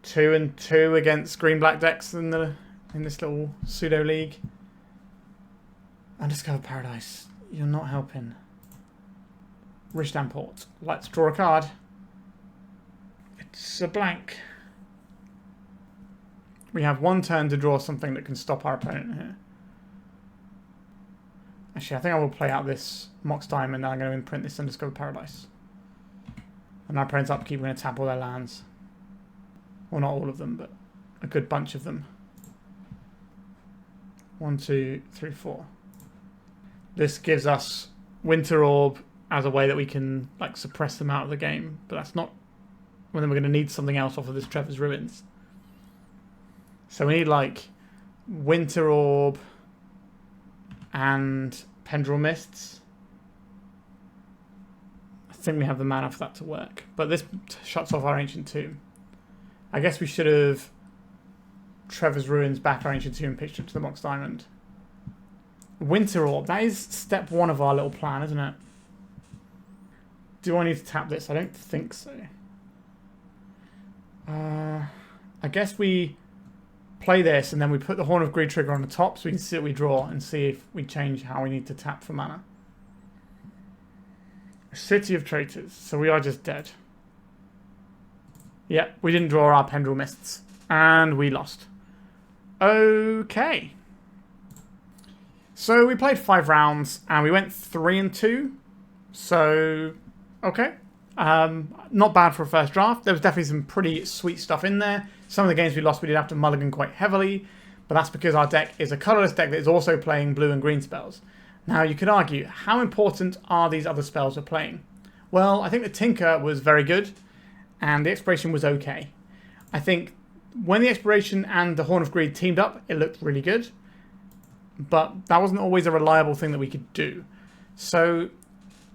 2-2 against green-black decks in this little pseudo league. Undiscovered Paradise. You're not helping. Rishadan Port. Let's draw a card. It's a blank. We have 1 turn to draw something that can stop our opponent here. Actually, I think I will play out this Mox Diamond and I'm going to imprint this Undiscovered Paradise. And our opponent's upkeep, we're going to tap all their lands. Well, not all of them, but a good bunch of them. 1, 2, 3, 4. This gives us Winter Orb as a way that we can like suppress them out of the game, but that's not. Well, then we're going to need something else off of this Treva's Ruins. So we need like Winter Orb and Pendrell Mists. I think we have the mana for that to work, but this shuts off our Ancient Tomb. I guess we should have Treva's Ruins back our Ancient Tomb and pitched it to the Mox Diamond. Winter Orb, that is step 1 of our little plan, isn't it? Do I need to tap this? I don't think so. I guess we play this and then we put the Horn of Greed trigger on the top so we can see what we draw and see if we change how we need to tap for mana. City of Traitors, so we are just dead. Yep, we didn't draw our Pendrell Mists. And we lost. Okay. So we played 5 rounds and we went 3-2. So, okay. Not bad for a first draft. There was definitely some pretty sweet stuff in there. Some of the games we lost, we did have to mulligan quite heavily. But that's because our deck is a colorless deck that is also playing blue and green spells. Now, you could argue, how important are these other spells we're playing? Well, I think the Tinker was very good. And the Exploration was okay. I think when the Exploration and the Horn of Greed teamed up, it looked really good. But that wasn't always a reliable thing that we could do. So,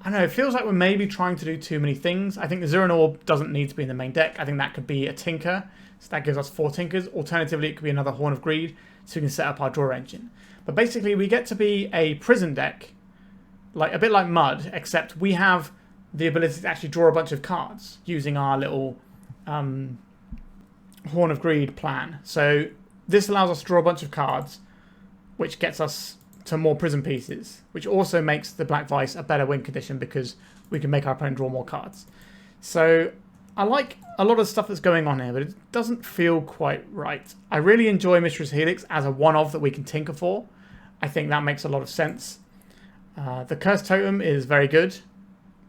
I don't know, it feels like we're maybe trying to do too many things. I think the Zuran Orb doesn't need to be in the main deck. I think that could be a Tinker. So that gives us 4 Tinkers. Alternatively, it could be another Horn of Greed. So we can set up our draw engine. But basically, we get to be a Prison deck. Like a bit like Mud, except we have the ability to actually draw a bunch of cards using our little Horn of Greed plan. So this allows us to draw a bunch of cards, which gets us to more Prison pieces, which also makes the Black Vise a better win condition because we can make our opponent draw more cards. So I like a lot of stuff that's going on here, but it doesn't feel quite right. I really enjoy Mishra's Helix as a one-off that we can tinker for. I think that makes a lot of sense. The Cursed Totem is very good.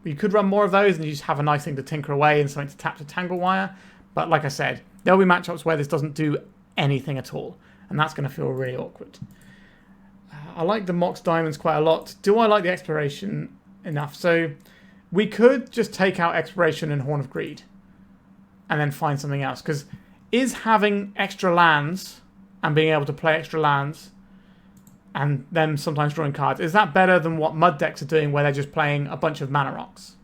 You could run more of those and you just have a nice thing to tinker away and something to tap to Tangle Wire. But like I said, there'll be matchups where this doesn't do anything at all. And that's going to feel really awkward. I like the Mox Diamonds quite a lot. Do I like the Exploration enough? So we could just take out Exploration and Horn of Greed and then find something else. Because is having extra lands and being able to play extra lands and then sometimes drawing cards, is that better than what Mud decks are doing where they're just playing a bunch of mana rocks?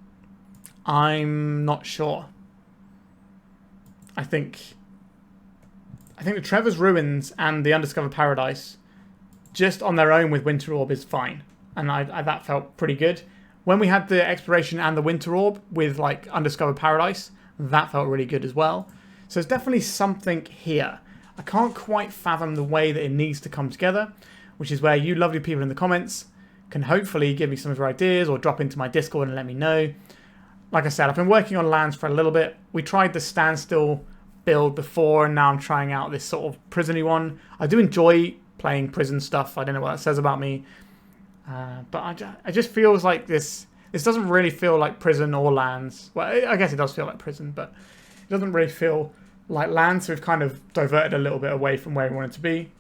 I'm not sure. I think the Treva's Ruins and the Undiscovered Paradise, just on their own with Winter Orb, is fine. And that felt pretty good. When we had the exploration and the Winter Orb with like Undiscovered Paradise, that felt really good as well. So there's definitely something here. I can't quite fathom the way that it needs to come together, which is where you lovely people in the comments can hopefully give me some of your ideas or drop into my Discord and let me know. Like I said, I've been working on lands for a little bit. We tried the standstill build before, and now I'm trying out this sort of prison-y one. I do enjoy playing prison stuff. I don't know what that says about me. But it just feels like this doesn't really feel like prison or lands. Well, I guess it does feel like prison, but it doesn't really feel like lands. So we've kind of diverted a little bit away from where we want it to be.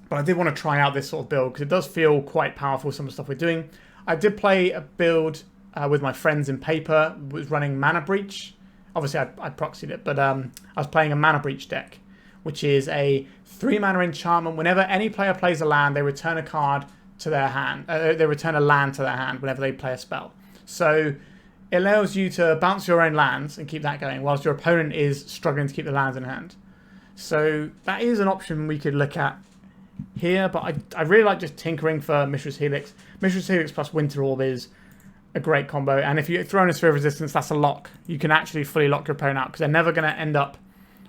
But I did want to try out this sort of build because it does feel quite powerful, some of the stuff we're doing. I did play a build with my friends in paper, was running Mana Breach. Obviously, I proxied it, but I was playing a Mana Breach deck, which is a 3-mana enchantment. Whenever any player plays a land, they return a card to their hand. They return a land to their hand whenever they play a spell. So it allows you to bounce your own lands and keep that going, whilst your opponent is struggling to keep the lands in hand. So that is an option we could look at here, but I really like just tinkering for Mishra's Helix. Mishra's Helix plus Winter Orb is a great combo, and if you throw in a Sphere of Resistance, that's a lock. You can actually fully lock your opponent out because they're never going to end up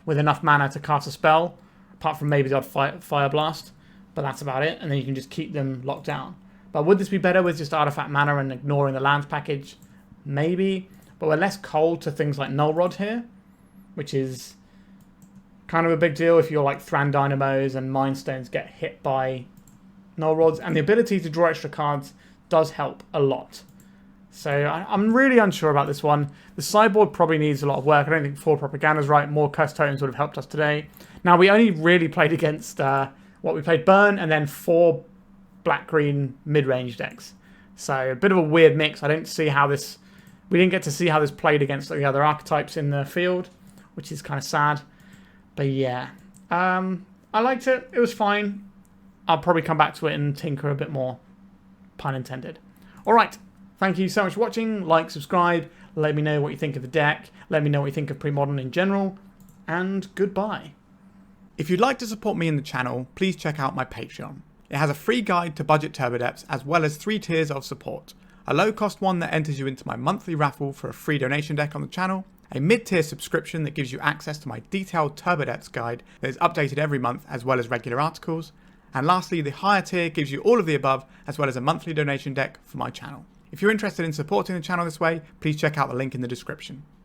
with enough mana to cast a spell, apart from maybe the odd Fire Blast, but that's about it, and then you can just keep them locked down. But would this be better with just artifact mana and ignoring the lands package? Maybe, but we're less cold to things like Null Rod here, which is kind of a big deal if you're like Thran Dynamos and Mind Stones get hit by Null Rods, and the ability to draw extra cards does help a lot. So I'm really unsure about this one. The sideboard probably needs a lot of work. I don't think 4 Propaganda's right. More Cursed Totems would have helped us today. Now, we only really played against, we played Burn and then 4 black-green mid-range decks. So a bit of a weird mix. I don't see how this... We didn't get to see how this played against the other archetypes in the field, which is kind of sad. But yeah, I liked it. It was fine. I'll probably come back to it and tinker a bit more. Pun intended. All right. Thank you so much for watching. Like, subscribe. Let me know what you think of the deck. Let me know what you think of Premodern in general. And goodbye. If you'd like to support me in the channel, please check out my Patreon. It has a free guide to budget turbo depths as well as 3 tiers of support. A low-cost one that enters you into my monthly raffle for a free donation deck on the channel. A mid-tier subscription that gives you access to my detailed turbo depths guide that is updated every month as well as regular articles. And lastly, the higher tier gives you all of the above as well as a monthly donation deck for my channel. If you're interested in supporting the channel this way, please check out the link in the description.